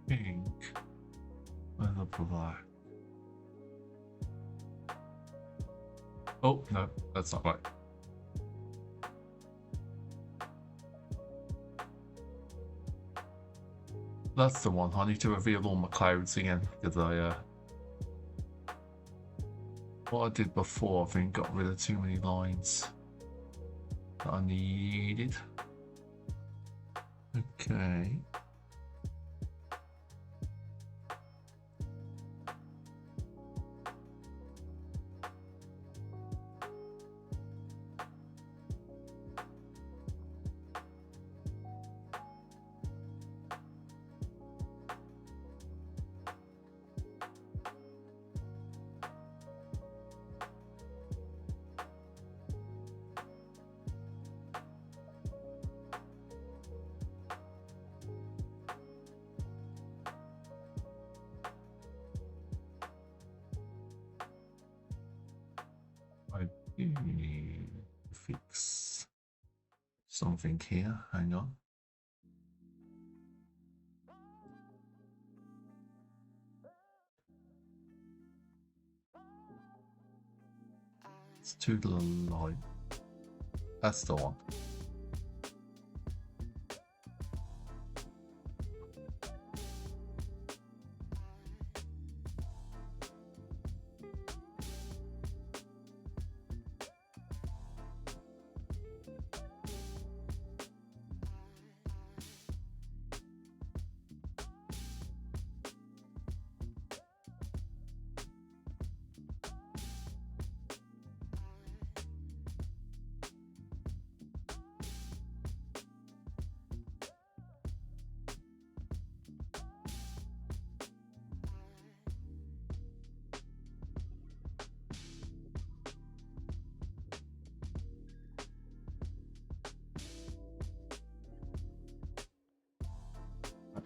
Pink. Weather black. Oh, no, that's not right. That's the one. I need to reveal all my clouds again because what I did before, I think, got rid of too many lines that I needed. Okay. Fix something here. Hang on. It's to the light. That's the one.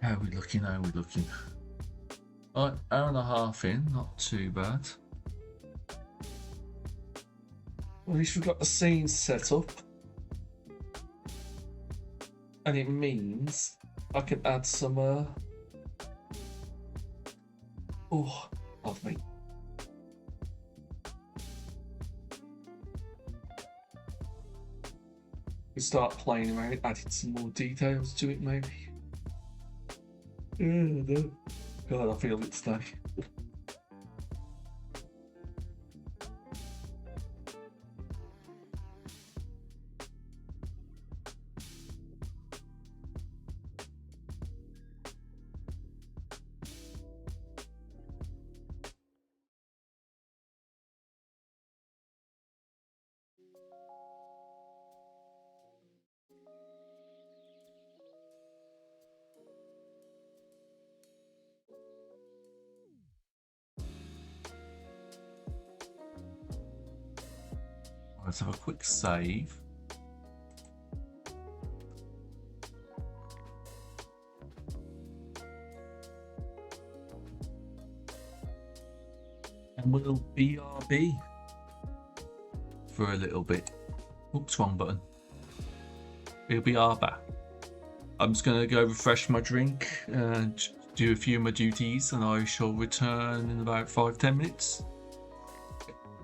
How are we looking? How are we looking? Right, hour and a half in, not too bad. Well, at least we've got the scene set up. And it means I can add some, oh, love me. We start playing around, adding some more details to it, maybe. No. God, I feel it today. Let's have a quick save. And we'll BRB for a little bit. Oops, wrong button. We'll be back. I'm just going to go refresh my drink and do a few of my duties, and I shall return in about 5-10 minutes.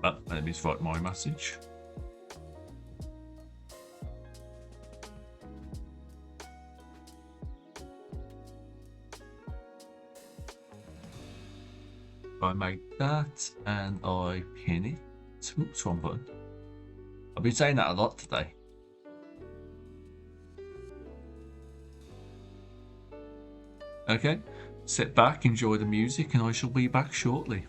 Let me just write my message. I make that and I pin it. Oops, wrong button. I've been saying that a lot today. Okay, sit back, enjoy the music, and I shall be back shortly.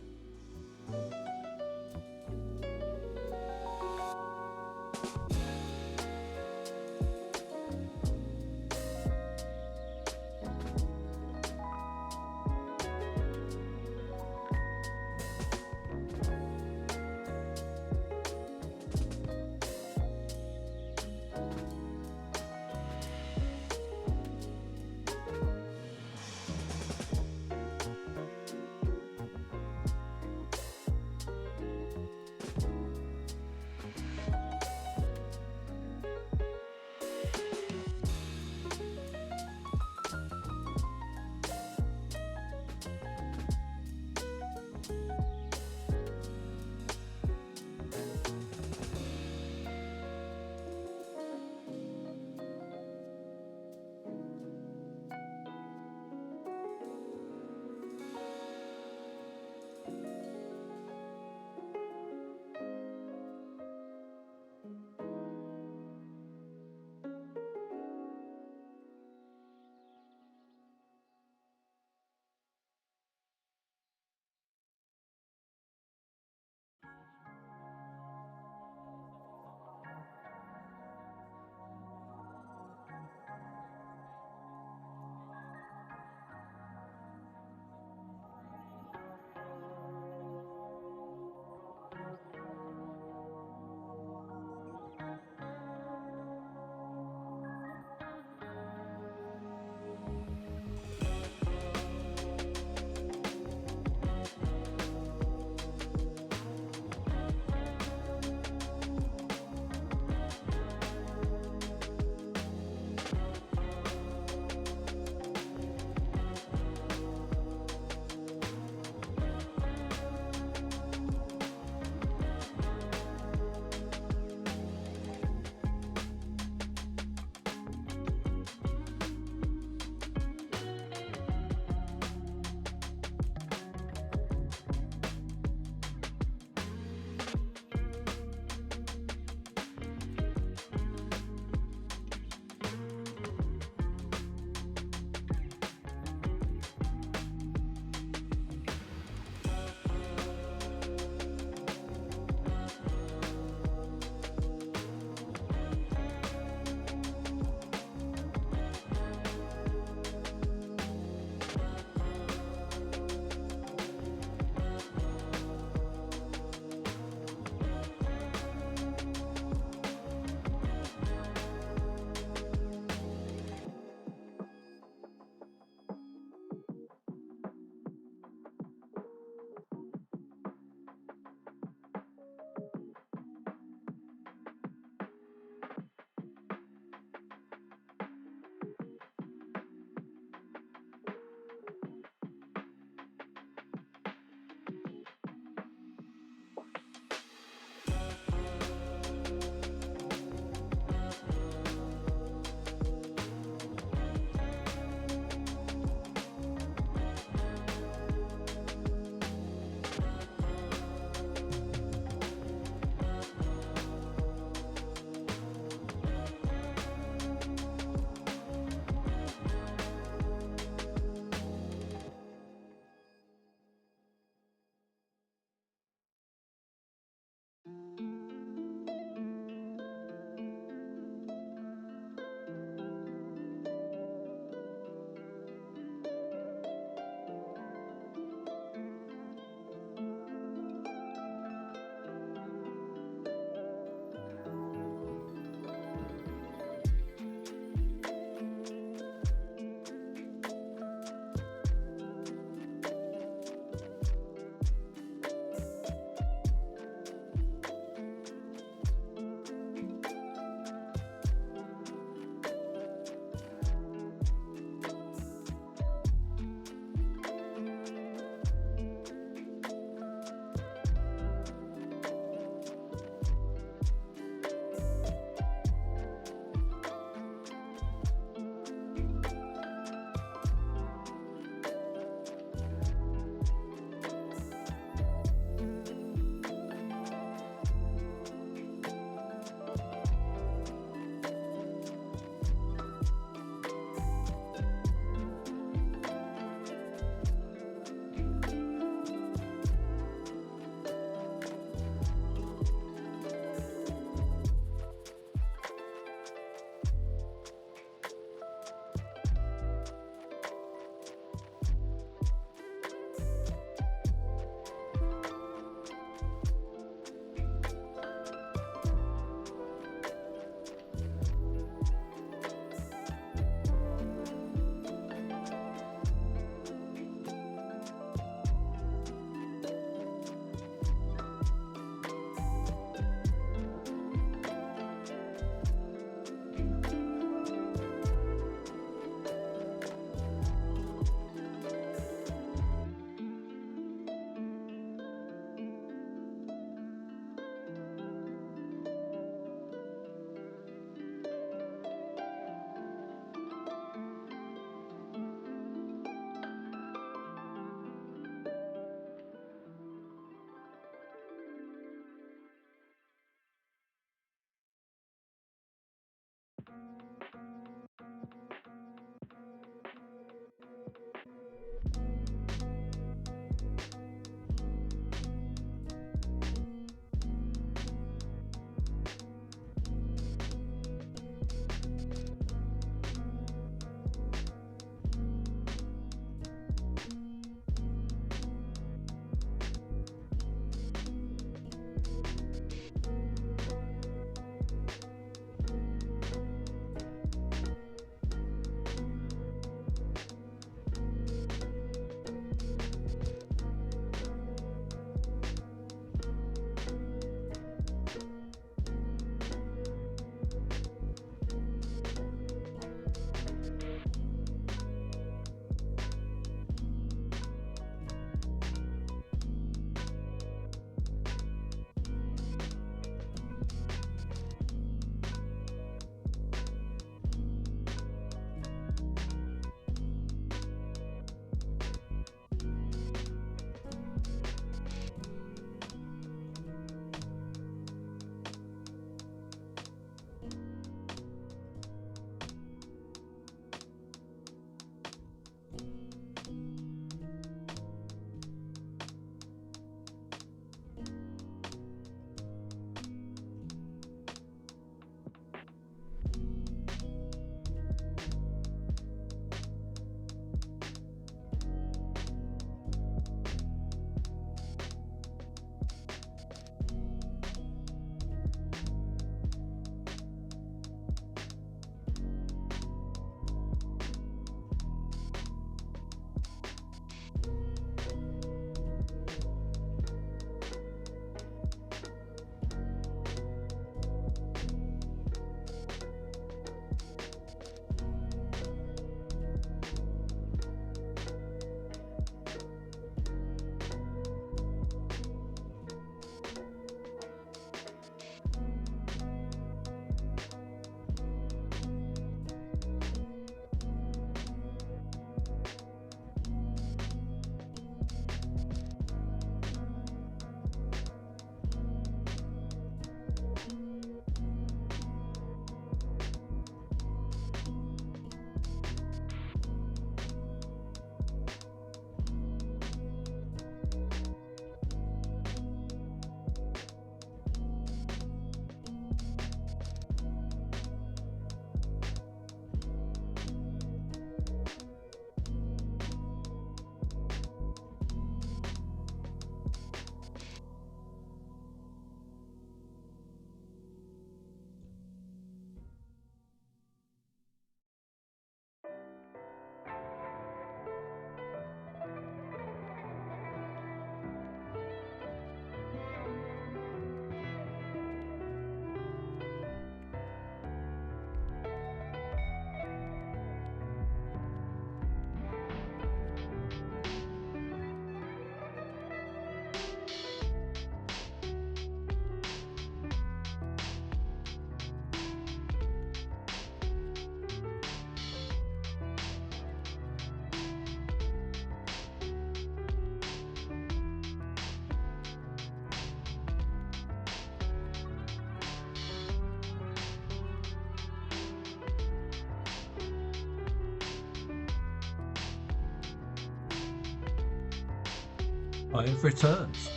I have returned.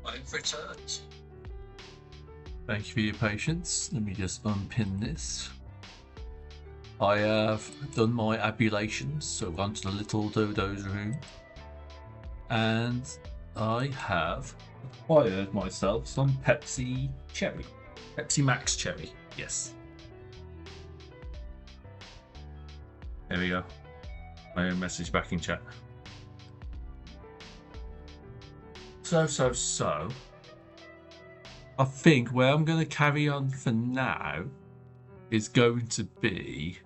I have returned. Thank you for your patience. Let me just unpin this. I have done my abulations, so gone to the little dodo's room, and I have acquired myself some Pepsi Cherry. Pepsi Max Cherry, yes. There we go. My own message back in chat. So. I think where I'm going to carry on for now is going to be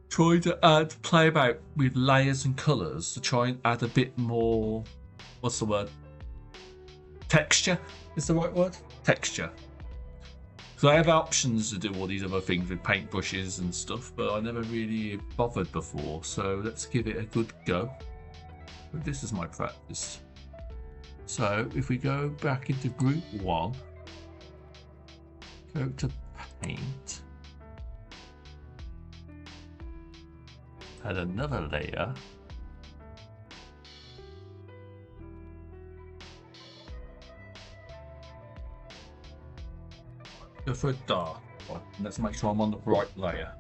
trying to play about with layers and colours to try and add a bit more, what's the word? Texture is the right word? Texture. So I have options to do all these other things with paintbrushes and stuff, but I never really bothered before, so let's give it a good go. This is my practice. So if we go back into group 1, go to paint, add another layer, go for a dark one. Let's make sure I'm on the right layer.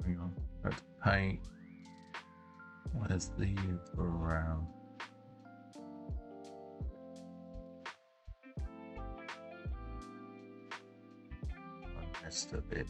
Hang on, let's paint. Where's the brown? I missed a bit.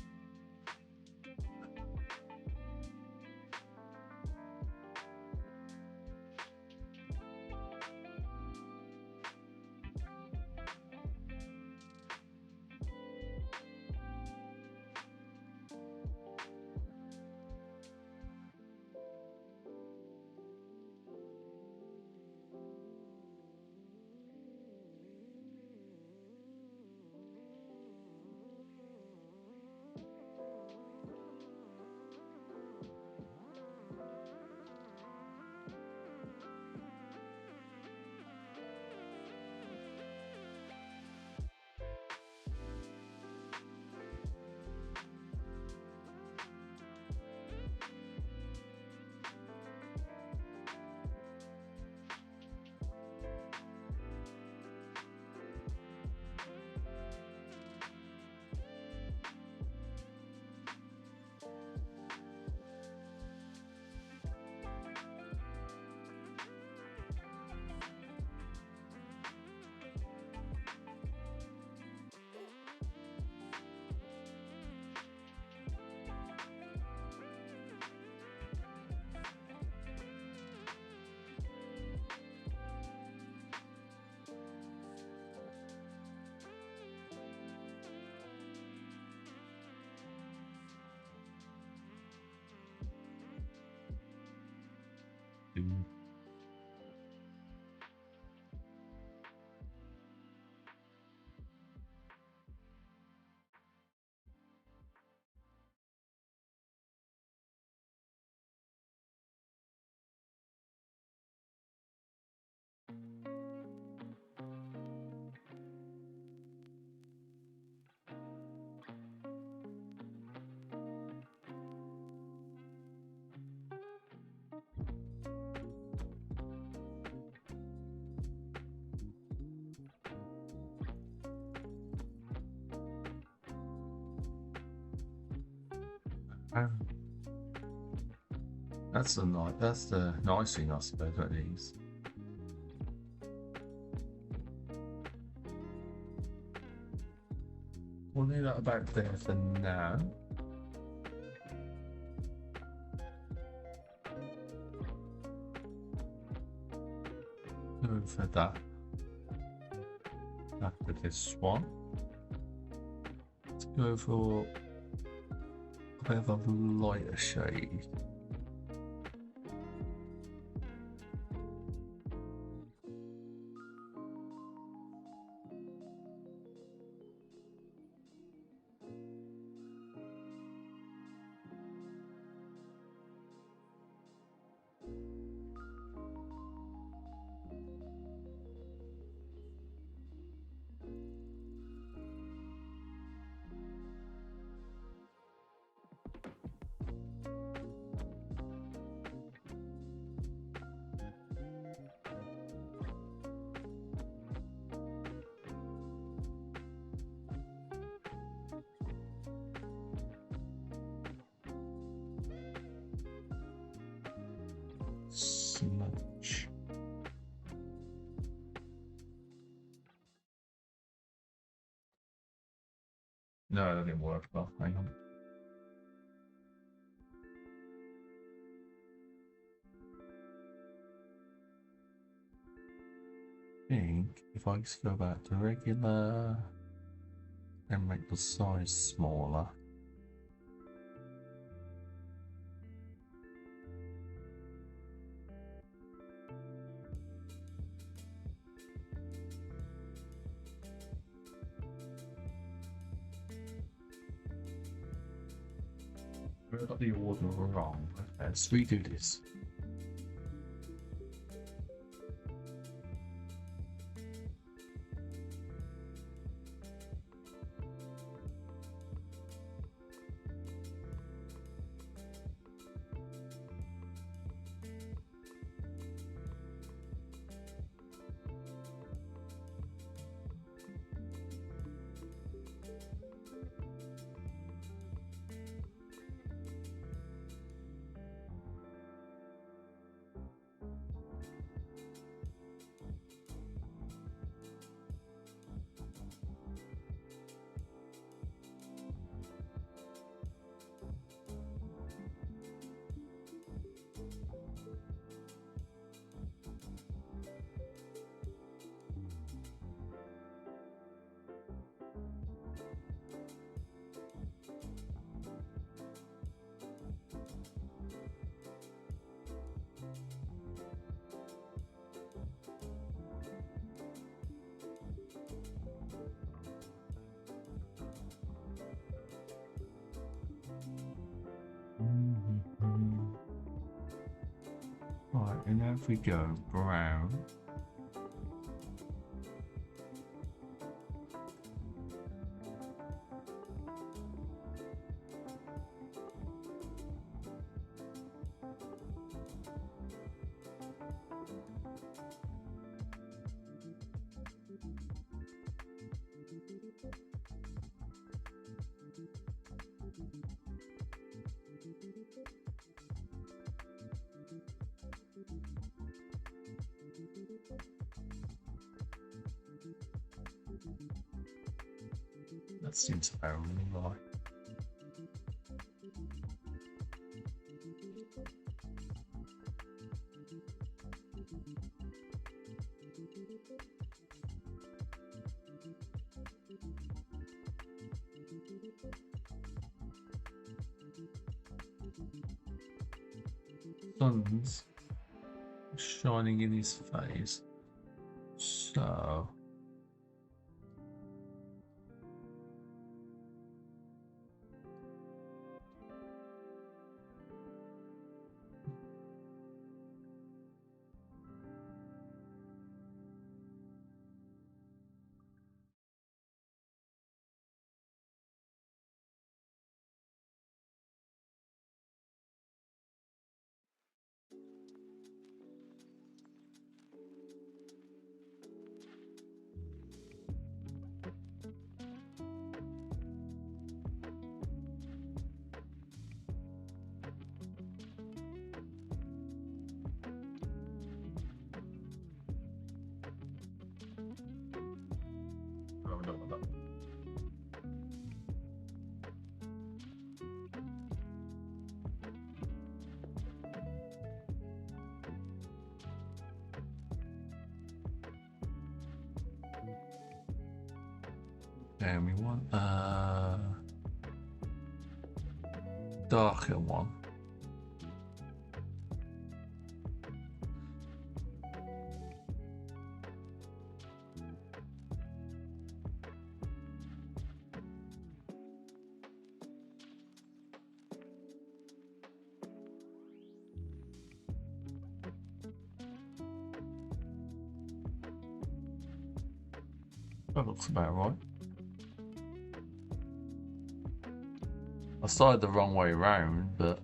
That's the nice thing, I suppose, about these. We'll leave that about there for now. Go for that. After this one, let's go for a bit of a lighter shade. Smudge. No, that didn't work well. Hang on. I think if I just go back to regular and make the size smaller. I got the order wrong. Let's redo this. Right, and now if we go brown. That seems about right. Sun's shining in his face. So And we want a darker one. That looks about right. I started the wrong way around, but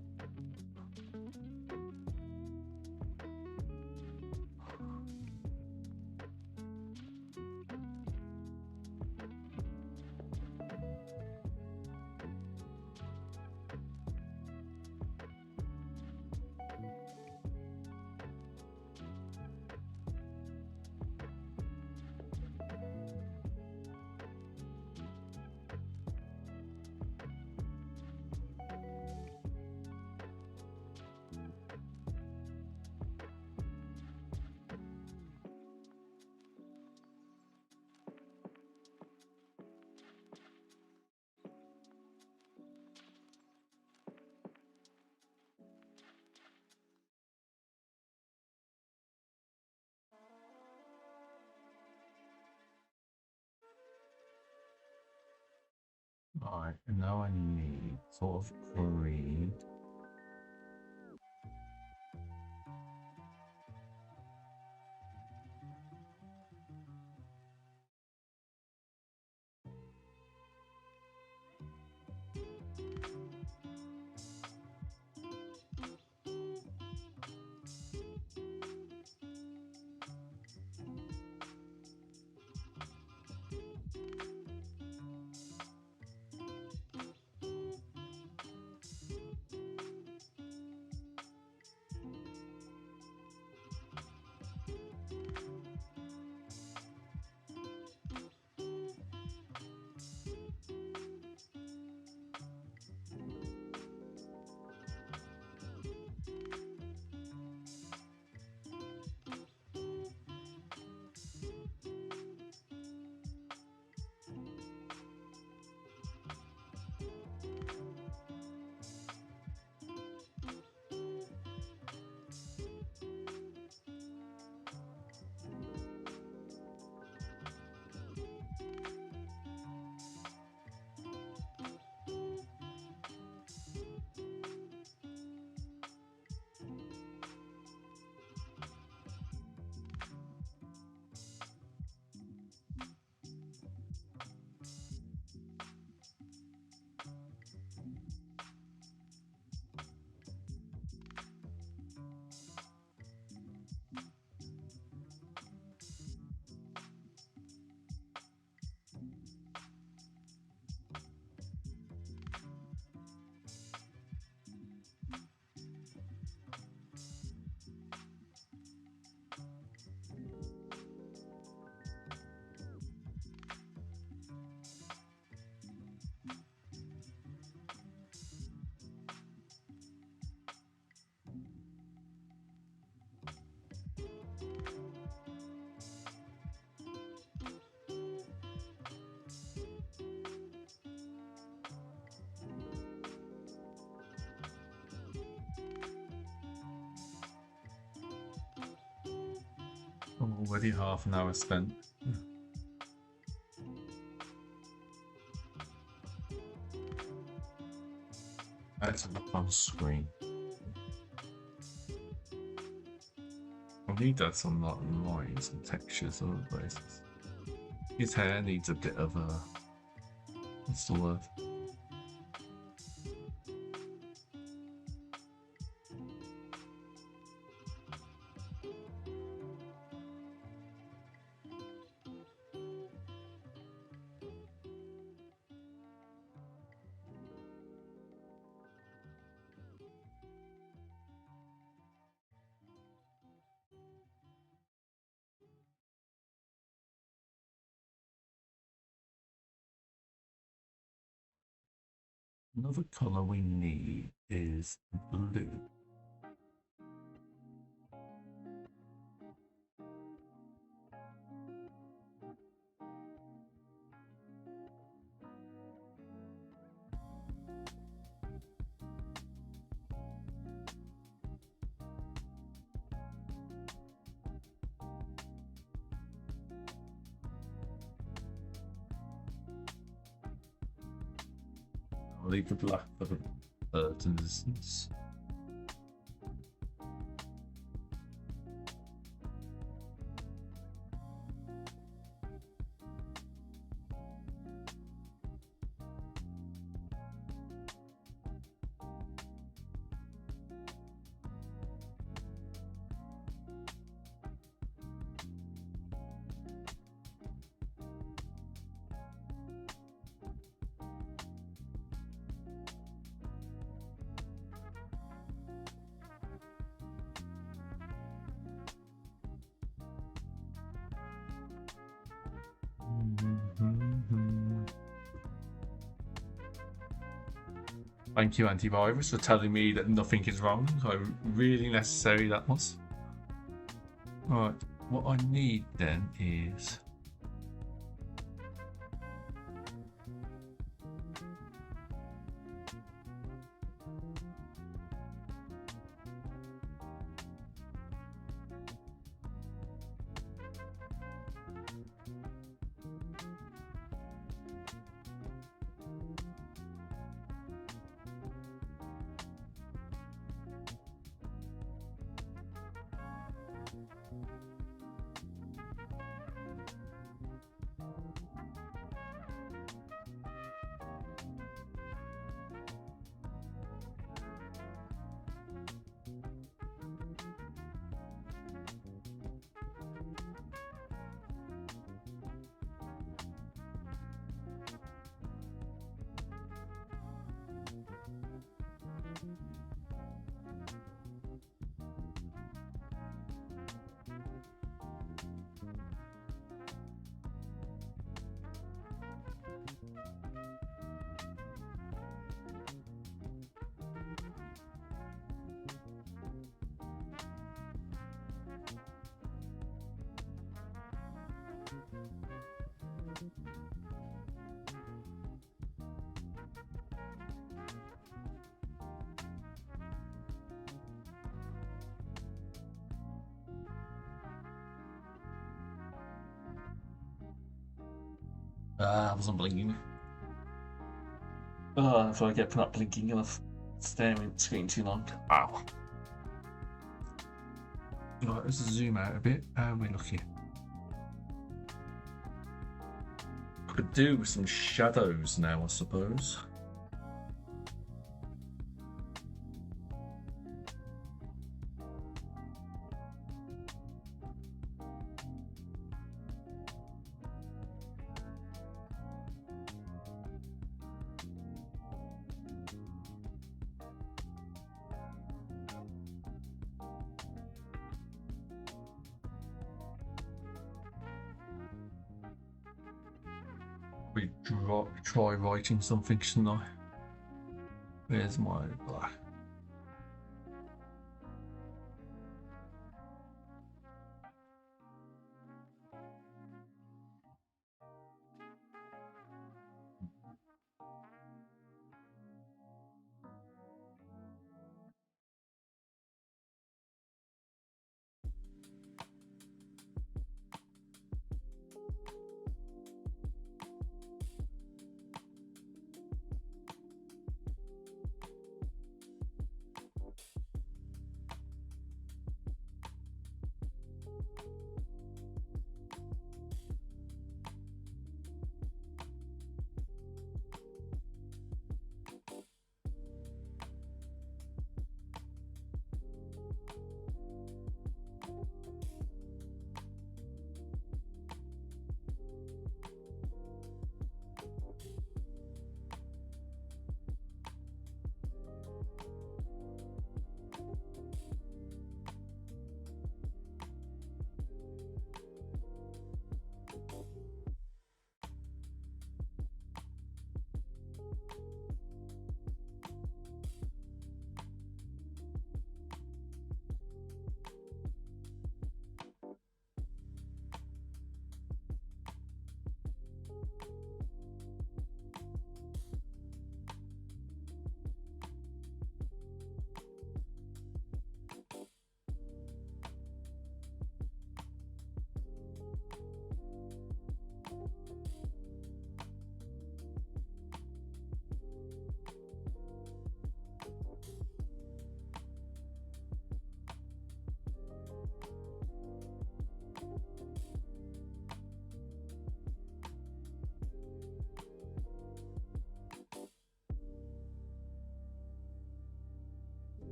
right, and now I need sort of green. Already half an hour spent. That's on screen. I need that some lines and textures other places. His hair needs a bit of a, what's the word? Another color we need is blue. leave the black for the birds and distance. Thank you, Antivirus, for telling me that nothing is wrong. So really necessary that was. Alright, what I need then is... I wasn't blinking. Oh, if I get not blinking and I'm staring at the screen too long. Ow. Right, let's zoom out a bit. How are we looking? Could do with some shadows now, I suppose. We try writing something, shouldn't I? Where's my black?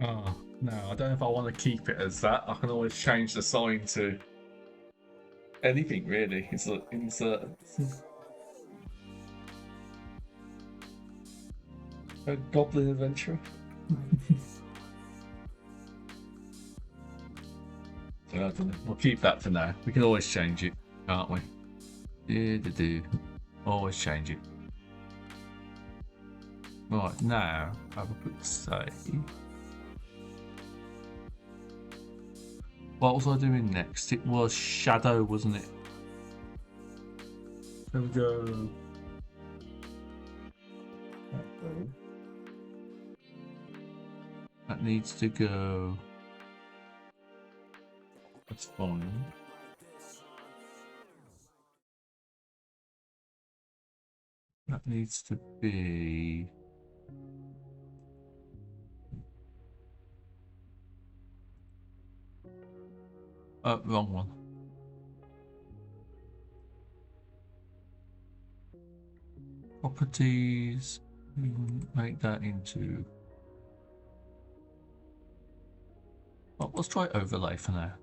Oh, no, I don't know if I want to keep it as that. I can always change the sign to anything, really. It's a insert. A goblin adventure. So I don't know. We'll keep that for now. We can always change it, can't we? Do. Always change it. Right, now, have a quick save. What was I doing next? It was Shadow, wasn't it? There we go. That needs to go. That's fine. That needs to be. Wrong one. Properties. Make that into. Well, let's try overlay for now.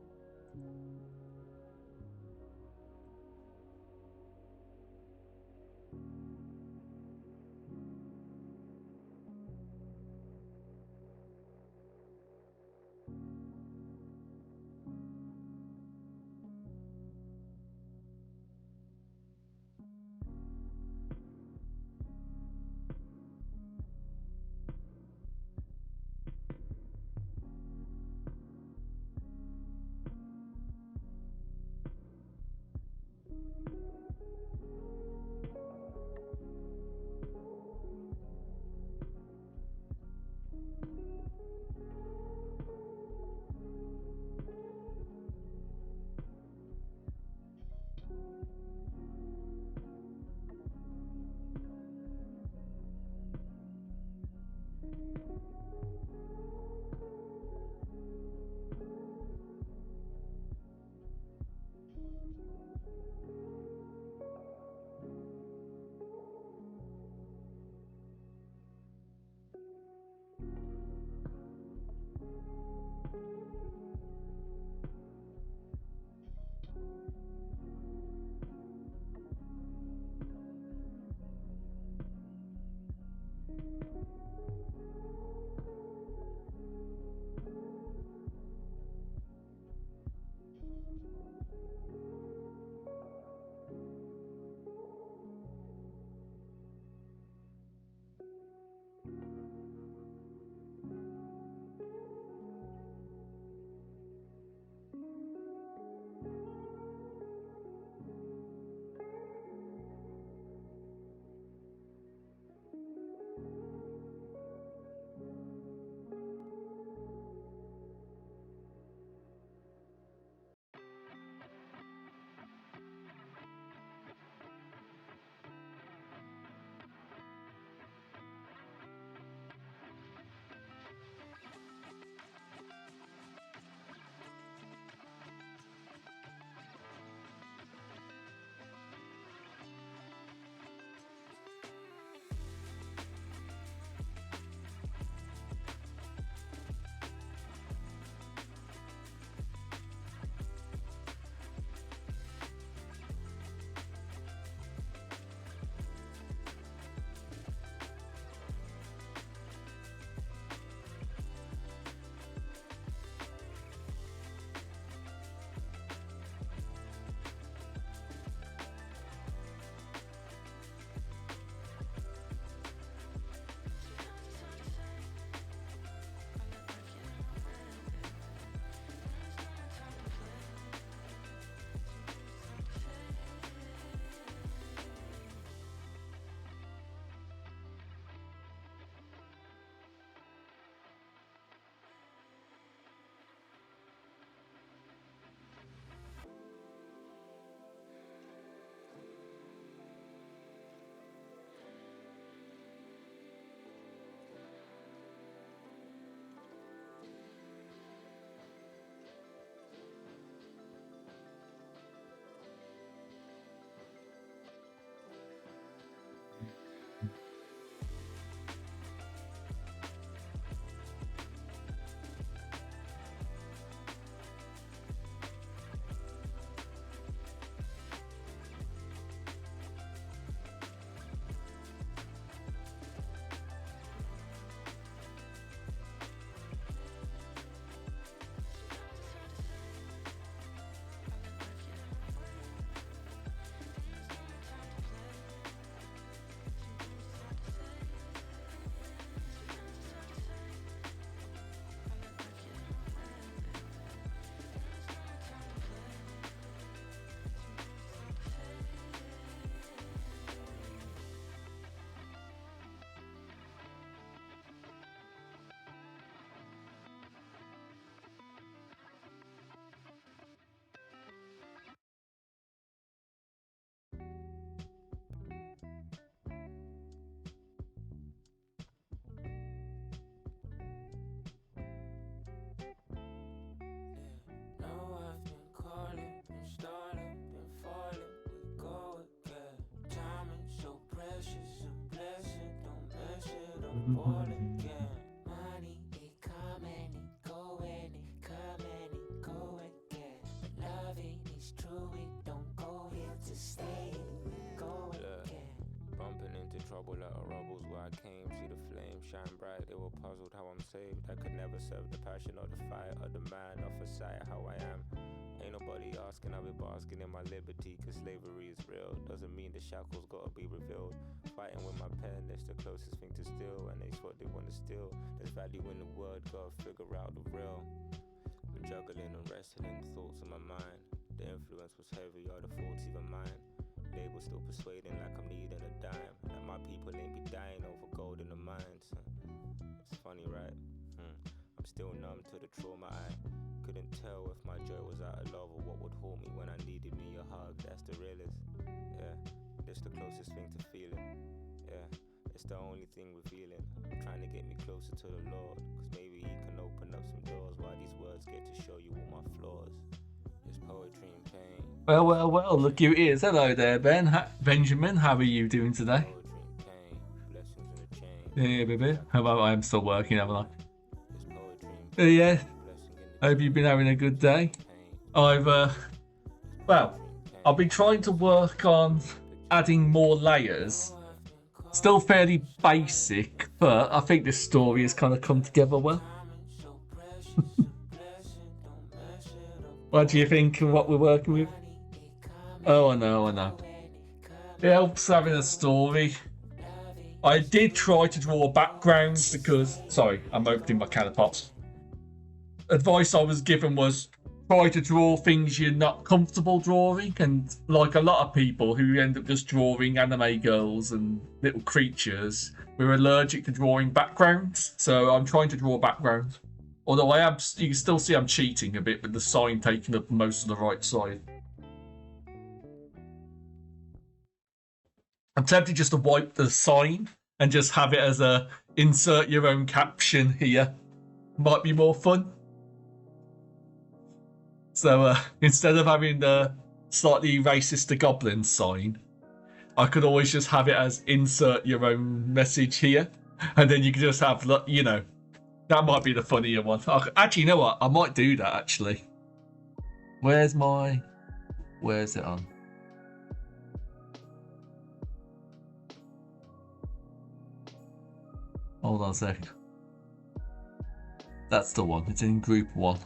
ball again. Money, it come and it go and it come and it go again. But loving is true, it don't go here to stay. It go again. Bumping into trouble like a rubble's where I came. See the flame shine bright, they were puzzled how I'm saved. I could never serve the passion or the fire or the man or for sight how I am. Ain't nobody asking, I've been basking in my liberty, cause slavery is real. Doesn't mean the shackles gotta be revealed. Fighting with my pen, that's the closest thing to steal. And it's what they wanna steal. There's value in the word, gotta figure out the real. Been juggling and wrestling thoughts in my mind. The influence was heavy, or the thoughts even mine. Label still persuading like I'm needing a dime. Like my people ain't be dying over gold in the mines. It's funny, right? I'm still numb to the trauma. I couldn't tell if my joy was out of love or what would hold me when I needed me a hug. That's the realest. Yeah, that's the closest thing to feeling. Yeah, it's the only thing revealing. Trying to get me closer to the Lord, cause maybe he can open up some doors while these words get to show you all my flaws. It's poetry and pain. Well, look who it is. Hello there, Benjamin. How are you doing today? Poetry and pain. Blessings in the chain. Yeah, baby. How about I am still working, haven't I? It's poetry and pain. Yeah. Blessing in the Hope you've been having a good day. pain. I've been trying to work on adding more layers. Still fairly basic, but I think this story has kind of come together well. What do you think of what we're working with? Oh, I know. It helps having a story. I did try to draw backgrounds because... Sorry, I'm opening my can of pops. Advice I was given was try to draw things you're not comfortable drawing, and like a lot of people who end up just drawing anime girls and little creatures, we're allergic to drawing backgrounds, so I'm trying to draw backgrounds. Although you can still see I'm cheating a bit with the sign taking up most of the right side. I'm tempted just to wipe the sign and just have it as a insert your own caption here. Might be more fun. So instead of having the slightly racist to goblin sign, I could always just have it as insert your own message here. And then you can just have, you know, that might be the funnier one. Actually, you know what? I might do that, actually. Where's it on? Hold on a second. That's the one. It's in group 1.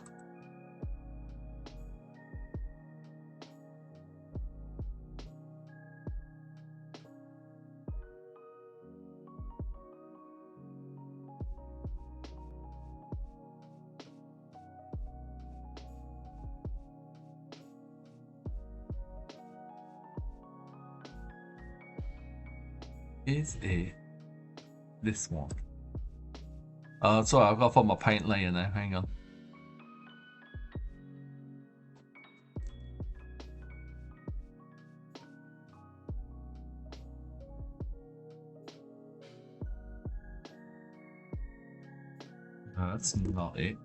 Is it this one? Sorry, I've got to find my paint layer now. Hang on. No, that's not it.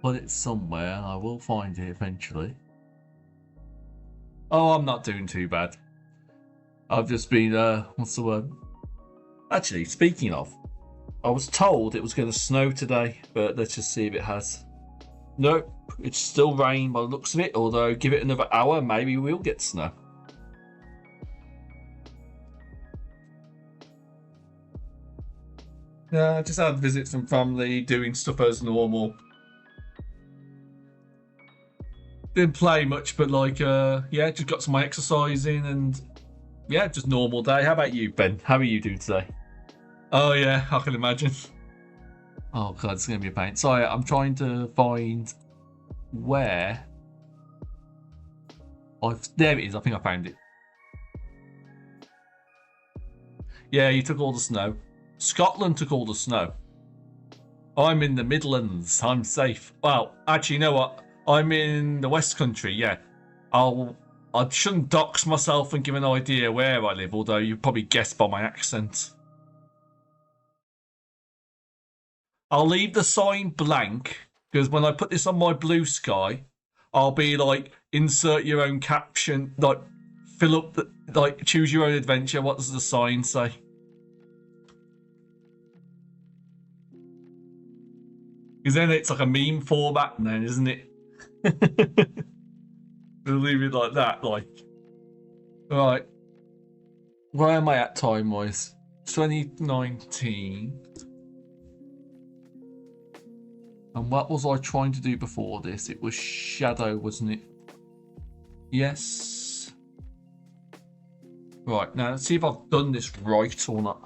Put it somewhere. I will find it eventually. Oh, I'm not doing too bad. I've just been, what's the word? Actually, speaking of, I was told it was going to snow today, but let's just see if it has. Nope, it's still rain by the looks of it, although give it another hour, maybe we'll get snow. Yeah, I just had visits from family, doing stuff as normal. Didn't play much, but like, yeah, just got some my exercise in and yeah, just normal day. How about you, Ben? How are you doing today? Oh yeah, I can imagine. Oh god, it's gonna be a pain. Sorry, I'm trying to find where there it is. I think I found it. Yeah, you took all the snow. Scotland took all the snow. I'm in the Midlands. I'm safe. Well, actually, you know what? I'm in the West Country. Yeah, I shouldn't dox myself and give an idea where I live, although you probably guessed by my accent. I'll leave the sign blank, because when I put this on my Blue Sky, I'll be like, insert your own caption, like, fill up the, like, choose your own adventure. What does the sign say? Because then it's like a meme format, then, isn't it? We'll leave it like that, like. Right. Where am I at time-wise? 2019. And what was I trying to do before this? It was Shadow, wasn't it? Yes. Right, now let's see if I've done this right or not.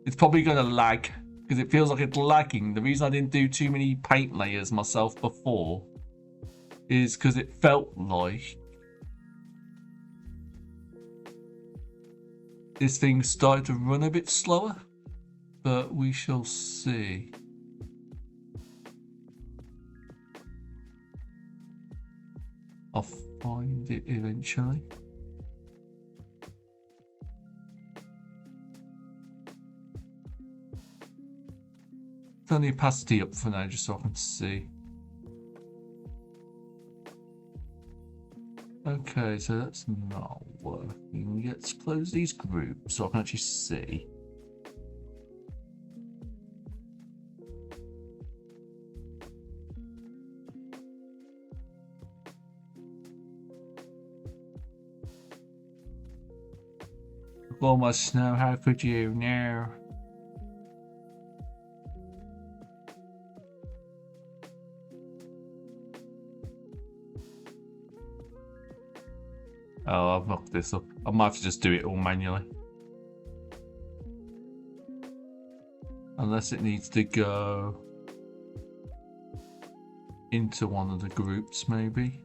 It's probably going to lag, because it feels like it's lagging. The reason I didn't do too many paint layers myself before is because it felt like this thing started to run a bit slower, but we shall see. I'll find it eventually. Turn the opacity up for now, just so I can see. Okay, so that's not working. Let's close these groups so I can actually see. Almost know, how could you now? Oh, I've knocked this up. I might have to just do it all manually. Unless it needs to go into one of the groups, maybe.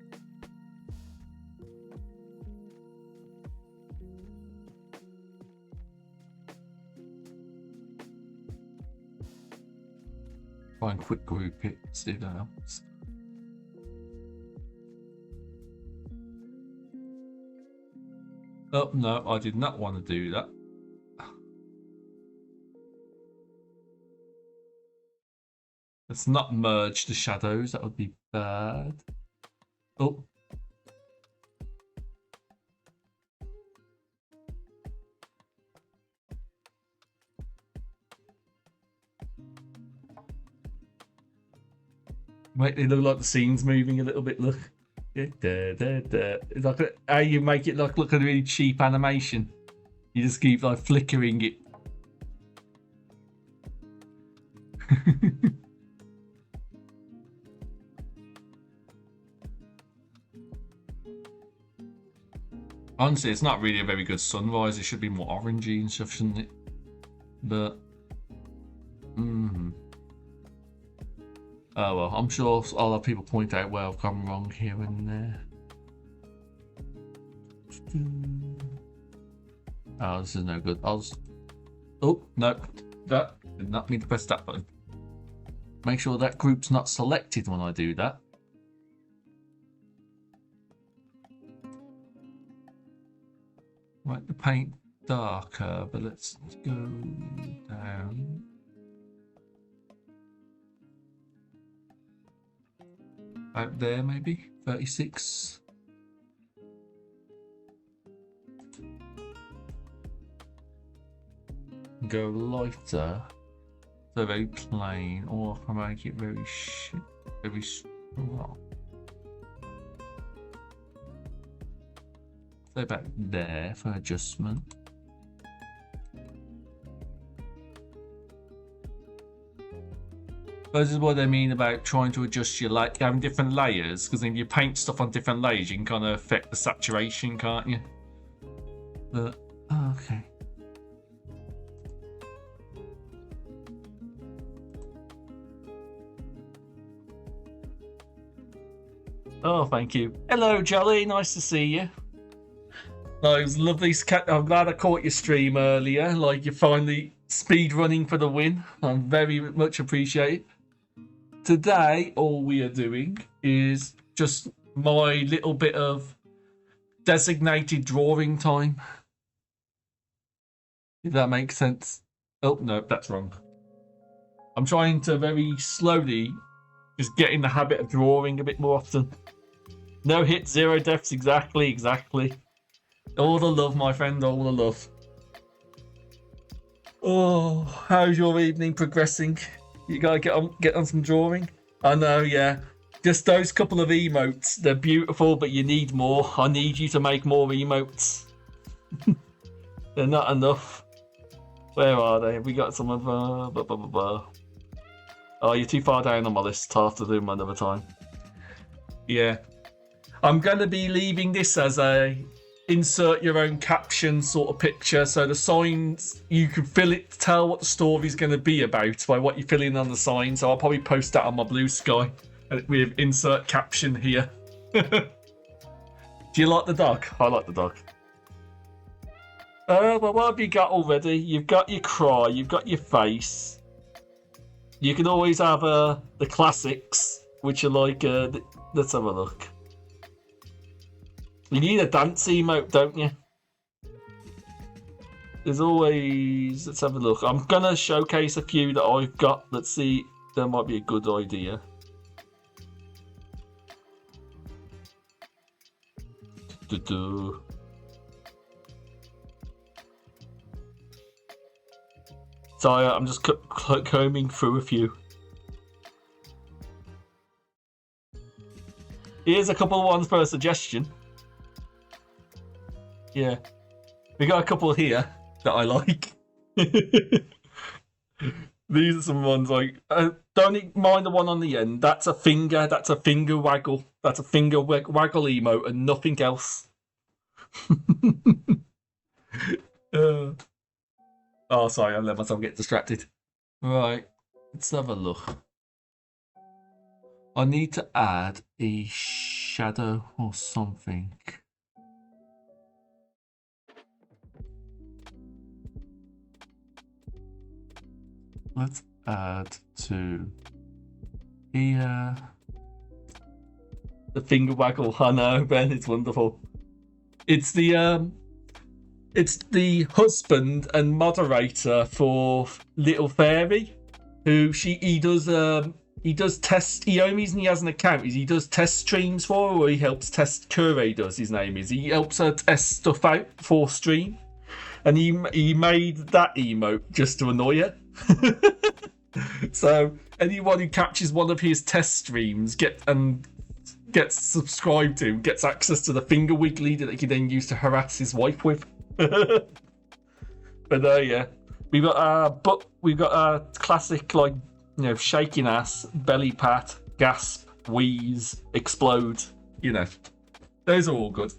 Try and quick group it, see if that helps. Oh, no, I did not want to do that. Let's not merge the shadows, that would be bad. Oh. Make it look like the scene's moving a little bit, look. It's like how you make it look a really cheap animation. You just keep like flickering it. Honestly, it's not really a very good sunrise. It should be more orangey and stuff, shouldn't it? But oh well, I'm sure I'll have people point out where I've gone wrong here and there. Oh, this is no good. Oh, no. That did not mean to press that button. Make sure that group's not selected when I do that. Right, the paint darker, but let's go down. Out there, maybe 36. Go lighter, so very plain, or I can make it very strong. So back there for adjustment. This is what I mean about trying to adjust your light, having different layers, because if you paint stuff on different layers, you can kind of affect the saturation, can't you? But, okay. Oh, thank you. Hello, Jolly. Nice to see you. No, it was lovely. I'm glad I caught your stream earlier. Like, you finally speed running for the win. I'm very much appreciate it. today all we are doing is just my little bit of designated drawing time. If that makes sense. Oh, no, that's wrong. I'm trying to very slowly just get in the habit of drawing a bit more often. No hits, 0 deaths, exactly. All the love, my friend, all the love. Oh, how's your evening progressing? You gotta get on some drawing? I know, yeah. Just those couple of emotes, they're beautiful, but you need more. I need you to make more emotes. They're not enough. Where are they? Have we got some of Oh, you're too far down on my list. I'll have to do them another time. Yeah. I'm going to be leaving this as a insert your own caption sort of picture. So the signs, you can tell what the story's going to be about by what you fill in on the sign. So I'll probably post that on my Blue Sky with insert caption here. Do you like the dog? I like the dog. Well, what have you got already? You've got your cry, you've got your face. You can always have the classics, which are like, let's have a look. You need a dance emote, don't you? There's always, let's have a look. I'm going to showcase a few that I've got. Let's see, that might be a good idea. So I'm just combing through a few. Here's a couple of ones for a suggestion. Yeah. We got a couple here that I like. These are some ones like... don't mind the one on the end. That's a finger waggle. That's a finger waggle emote and nothing else. Oh, sorry, I let myself get distracted. Right, let's have a look. I need to add a shadow or something. Let's add to here. The finger waggle. I know, Ben, it's wonderful. It's the husband and moderator for Little Fairy, who he does test. The only reason he has an account is he does test streams for her, or he helps test. Kure does, his name is. He helps her test stuff out for stream, and he made that emote just to annoy her. So anyone who catches one of his test streams gets subscribed to gets access to the finger wiggly that he can then use to harass his wife with. But yeah, we've got a classic, like, you know, shaking ass, belly pat, gasp, wheeze, explode. You know, those are all good.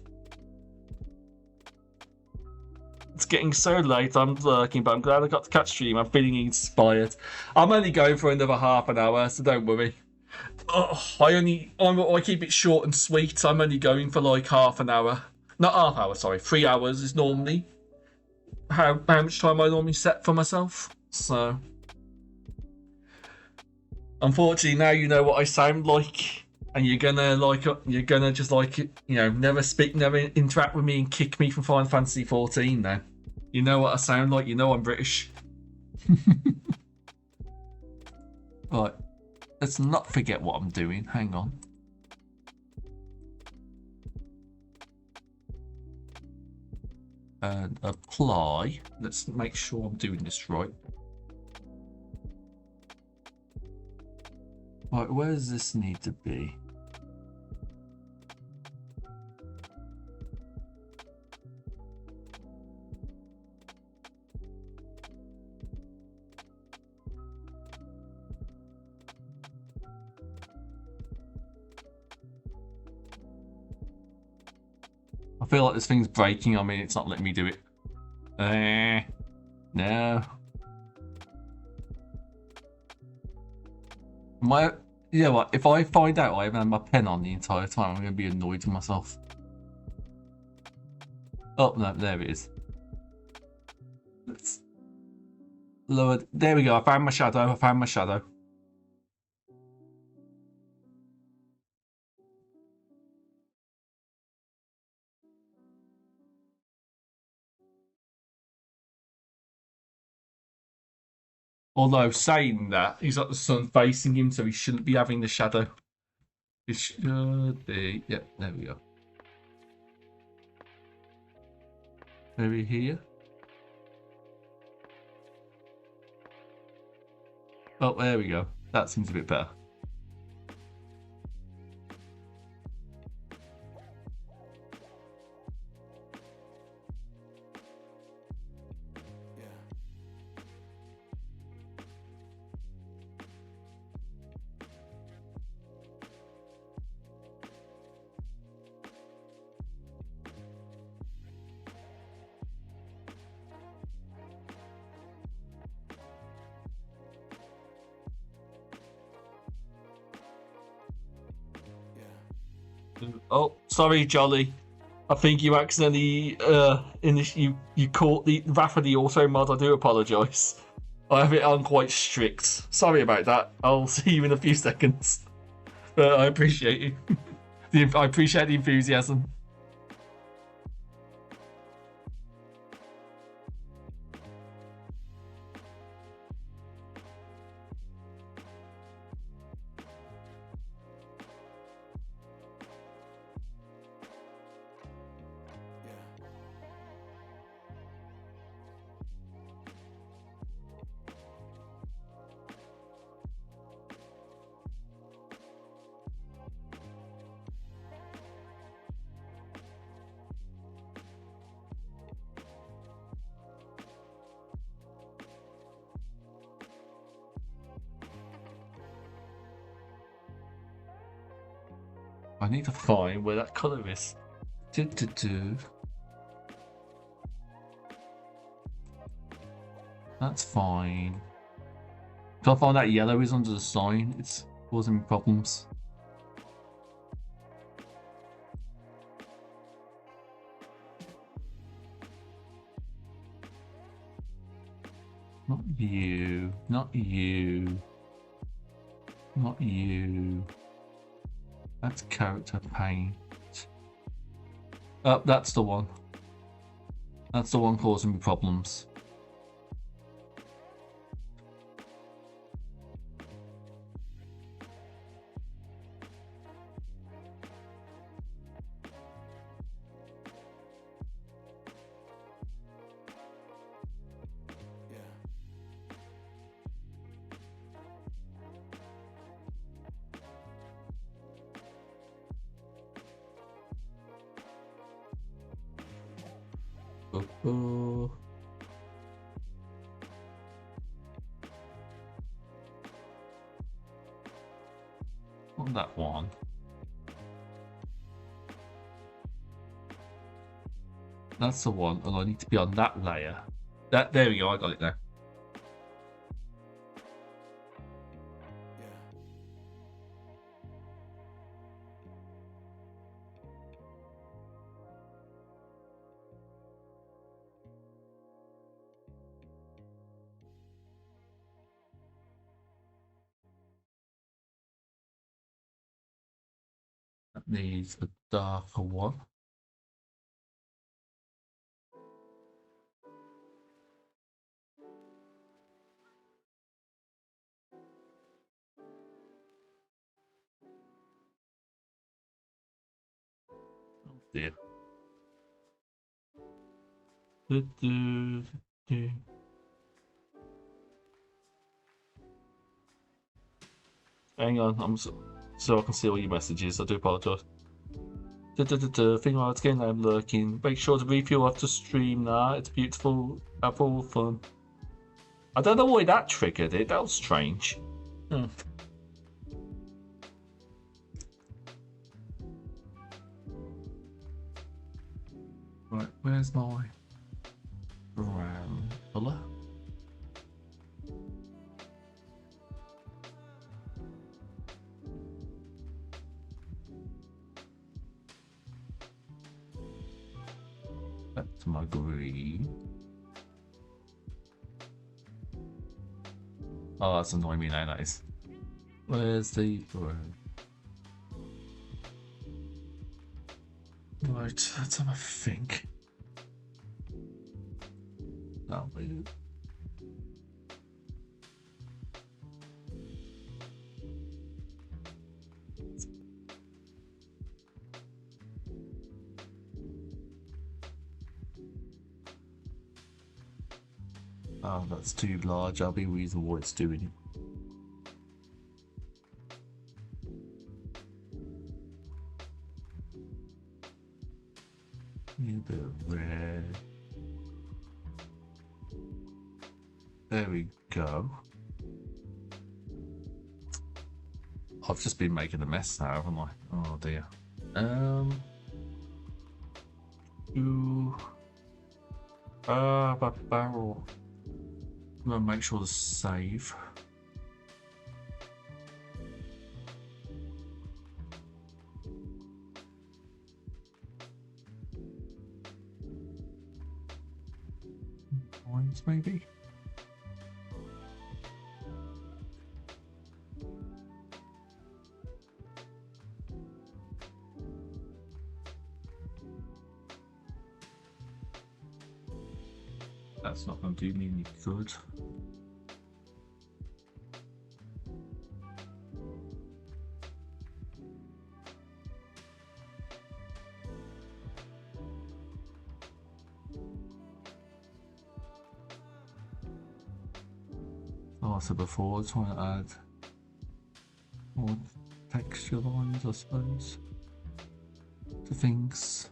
It's getting so late, I'm lurking, but I'm glad I got to catch stream. I'm feeling inspired. I'm only going for another half an hour, so don't worry. I keep it short and sweet. I'm only going for like half an hour. Not half hour, sorry. 3 hours is normally how much time I normally set for myself. So, unfortunately, now you know what I sound like, and you're gonna just like, you know, never interact with me and kick me from Final Fantasy 14 now. You know what I sound like, you know I'm British. Right, let's not forget what I'm doing, hang on. And apply, let's make sure I'm doing this right. Right, where does this need to be? I feel like this thing's breaking. I mean, it's not letting me do it. No. You know what? If I find out I haven't had my pen on the entire time, I'm going to be annoyed with myself. Oh, no, there it is. Let's lower. There we go. I found my shadow. Although saying that, he's got the sun facing him, so he shouldn't be having the shadow. It should be. Yep, there we go. Maybe here. Oh, there we go. That seems a bit better. Oh, sorry, Jolly. I think you accidentally you caught the Wrath of the Auto mod. I do apologise. I have it on quite strict. Sorry about that. I'll see you in a few seconds. But I appreciate you. I appreciate the enthusiasm. I need to find where that colour is. That's fine. Can't find that yellow is under the sign. It's causing me problems. Not you. Not you. Not you. That's character paint. Oh, that's the one. That's the one causing me problems. Oh. On that one. That's the one, and I need to be on that layer. There we go, I got it now. That needs a darker one. Oh dear. Hang on, so I can see all your messages. I do apologise. Thing while it's getting I'm lurking. Make sure to refuel after stream now. It's beautiful. Have all fun. I don't know why that triggered it. That was strange. Right, where's my brown colour? That's my green. Oh, that's annoying me now, that is. Where's the brown? Right, let's have a think. That'll be it. Oh, that's too large. I'll be reason what it's doing. Need a bit of red. There we go. I've just been making a mess now, haven't I? Oh dear. But barrel. I'm gonna make sure to save. Points maybe. That's not going to do me any good. Like I said before, I trying to add more texture lines, I suppose, to things.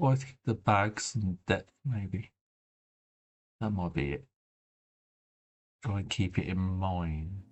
I think the bags and depth, maybe. That might be it. Try and keep it in mind.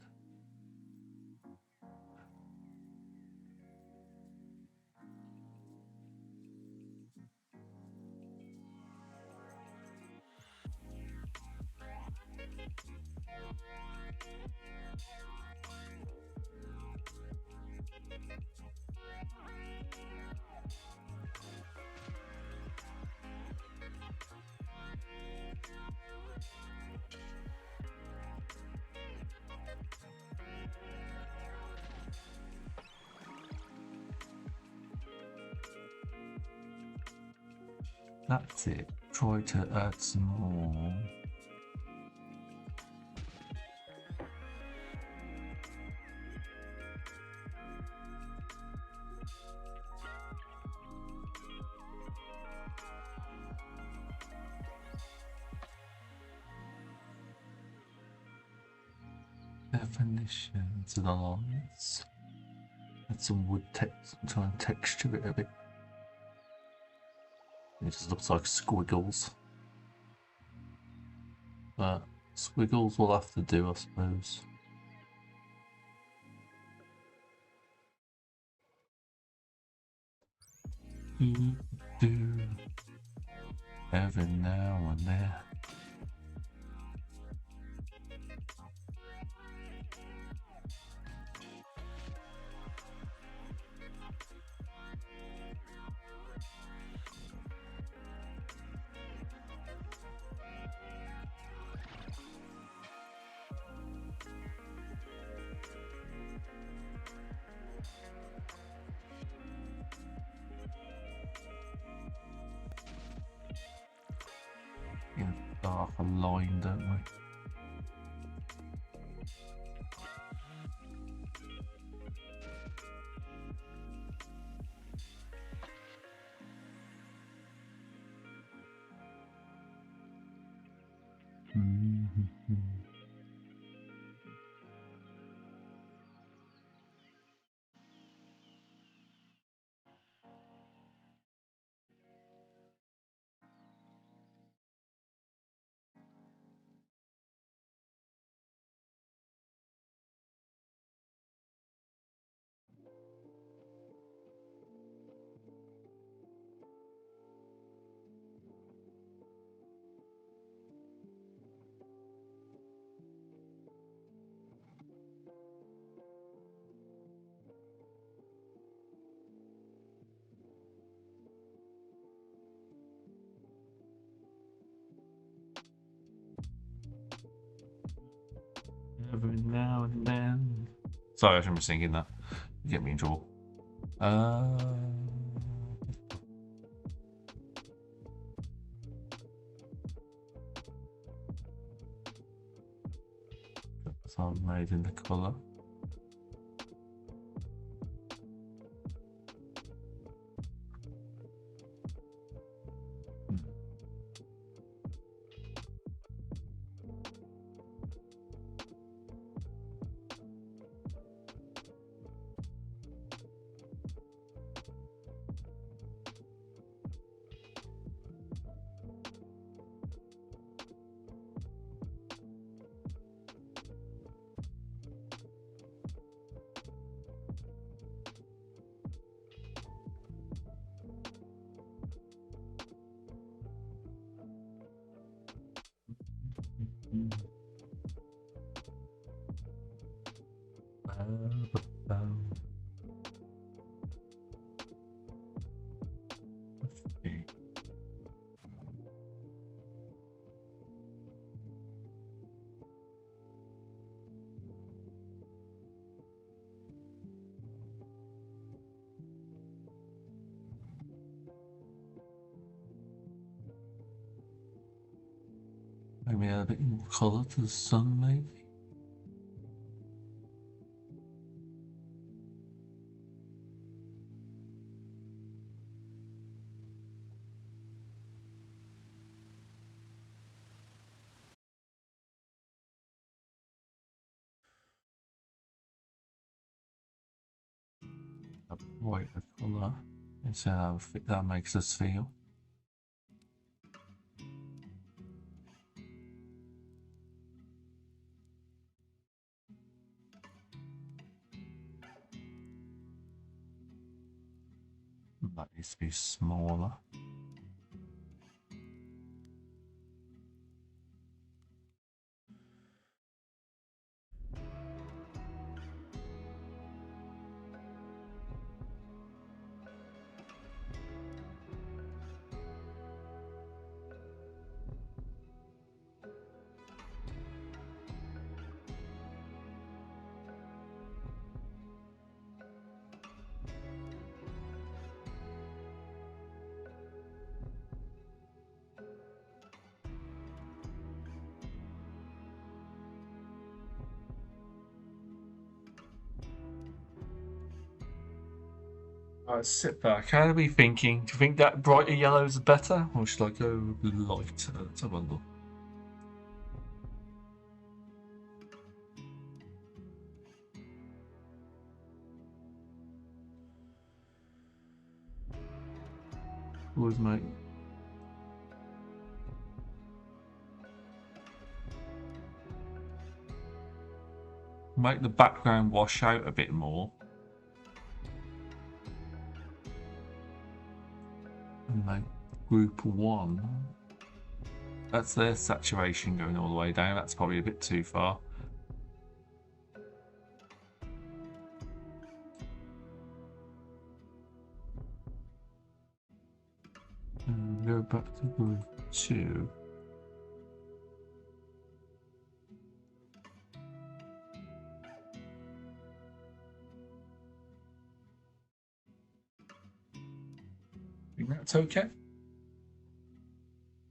That's it. Try to add some more. Definition to the lines. Add some wood text, try and texture it a bit. It just looks like squiggles. But squiggles will have to do, I suppose. Do every now and then. Darker line, don't we? Every now and then. Sorry, I shouldn't be singing that. You get me in trouble. I've made in the colour. Maybe add a bit more colour to the sun, maybe. White colour. Let's see how that makes us feel. That needs to be smaller. Sit back. How are we thinking? Do you think that brighter yellow is better, or should I go lighter? Let's have a look. Always make the background wash out a bit more. And make group 1. That's their saturation going all the way down. That's probably a bit too far. And go back to group 2. Think that's okay?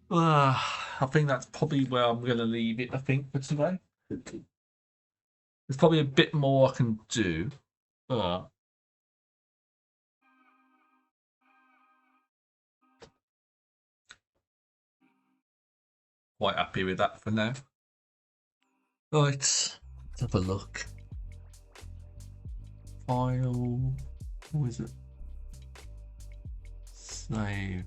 I think that's probably where I'm going to leave it, I think, for today. There's probably a bit more I can do, but quite happy with that for now. Right, let's have a look. File, what is it? Save.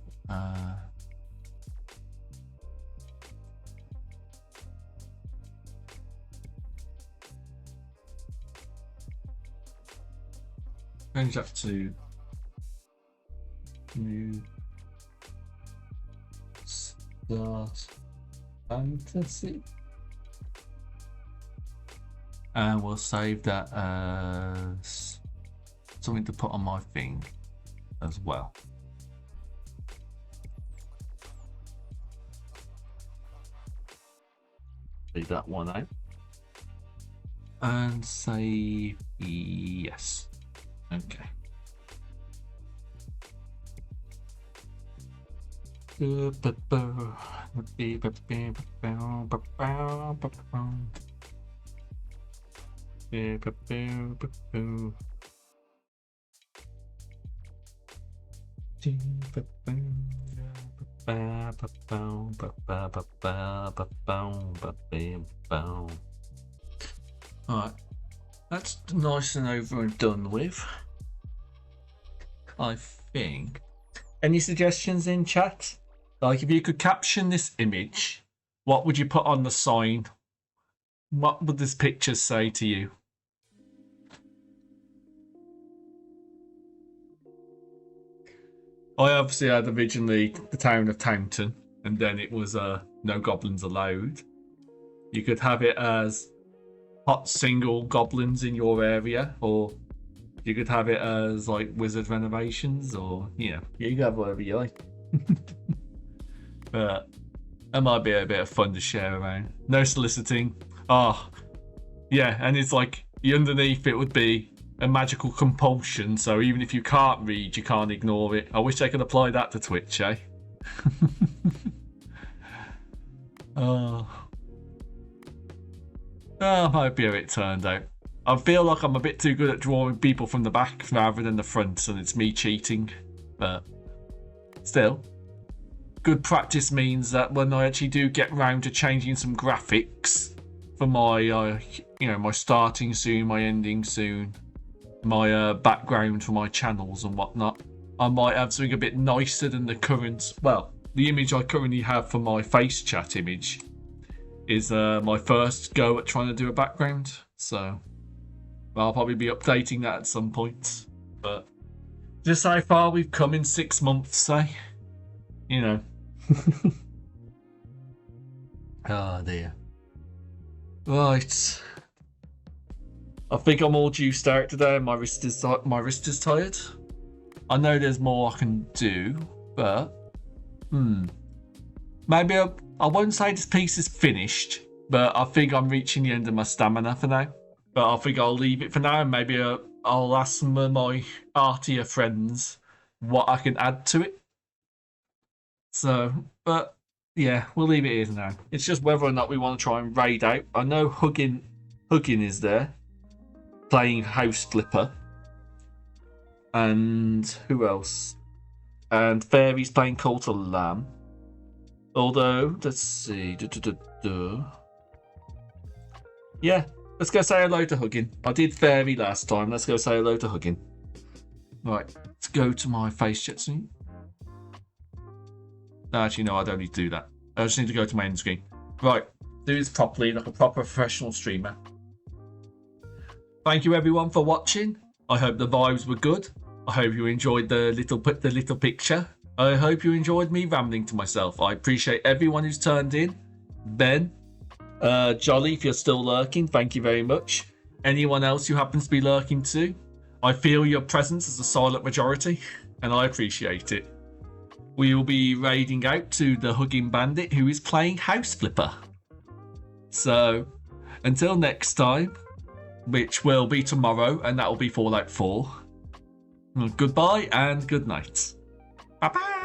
Change that to new start fantasy, and we'll save that as something to put on my thing as well. Leave that one out and save. Yes. Okay. Alright, that's nice and over and done with, I think. Any suggestions in chat? Like, if you could caption this image, what would you put on the sign? What would this picture say to you? I obviously had originally the town of Taunton, and then it was no goblins allowed. You could have it as hot single goblins in your area, or you could have it as like wizard renovations, or you can have whatever you like. But that might be a bit of fun to share around. No soliciting. Oh, yeah, and it's like underneath it would be a magical compulsion, so even if you can't read, you can't ignore it. I wish I could apply that to Twitch, eh? Oh, I'm happy how it turned out. I feel like I'm a bit too good at drawing people from the back rather than the front, and it's me cheating. But still, good practice means that when I actually do get round to changing some graphics for my, my starting soon, my ending soon, my background for my channels and whatnot, I might have something a bit nicer than the current. Well, the image I currently have for my face chat image is my first go at trying to do a background. So I'll probably be updating that at some point. But just how far we've come in 6 months, eh? Oh dear. Right. I think I'm all juiced out today. My wrist is tired. I know there's more I can do, but maybe I won't say this piece is finished, but I think I'm reaching the end of my stamina for now. But I think I'll leave it for now, and maybe I'll ask some of my artier friends what I can add to it. So, but yeah, we'll leave it here for now. It's just whether or not we want to try and raid out. I know Huggin is there, playing House Flipper. And who else? And Fairy's playing Cult of Lamb. Although, let's see. Yeah, let's go say hello to Huggin. I did Fairy last time. Let's go say hello to Huggin. Right, let's go to my face chat scene. Actually, no, I don't need to do that. I just need to go to my end screen. Right, do this properly, like a proper professional streamer. Thank you everyone for watching. I hope the vibes were good. I hope you enjoyed the little picture. I hope you enjoyed me rambling to myself. I appreciate everyone who's turned in. Ben, Jolly, if you're still lurking, thank you very much. Anyone else who happens to be lurking too, I feel your presence as a silent majority, and I appreciate it. We will be raiding out to the Hugging Bandit, who is playing House Flipper. So, until next time, which will be tomorrow, and that will be Fallout 4. Goodbye and good night. Bye-bye.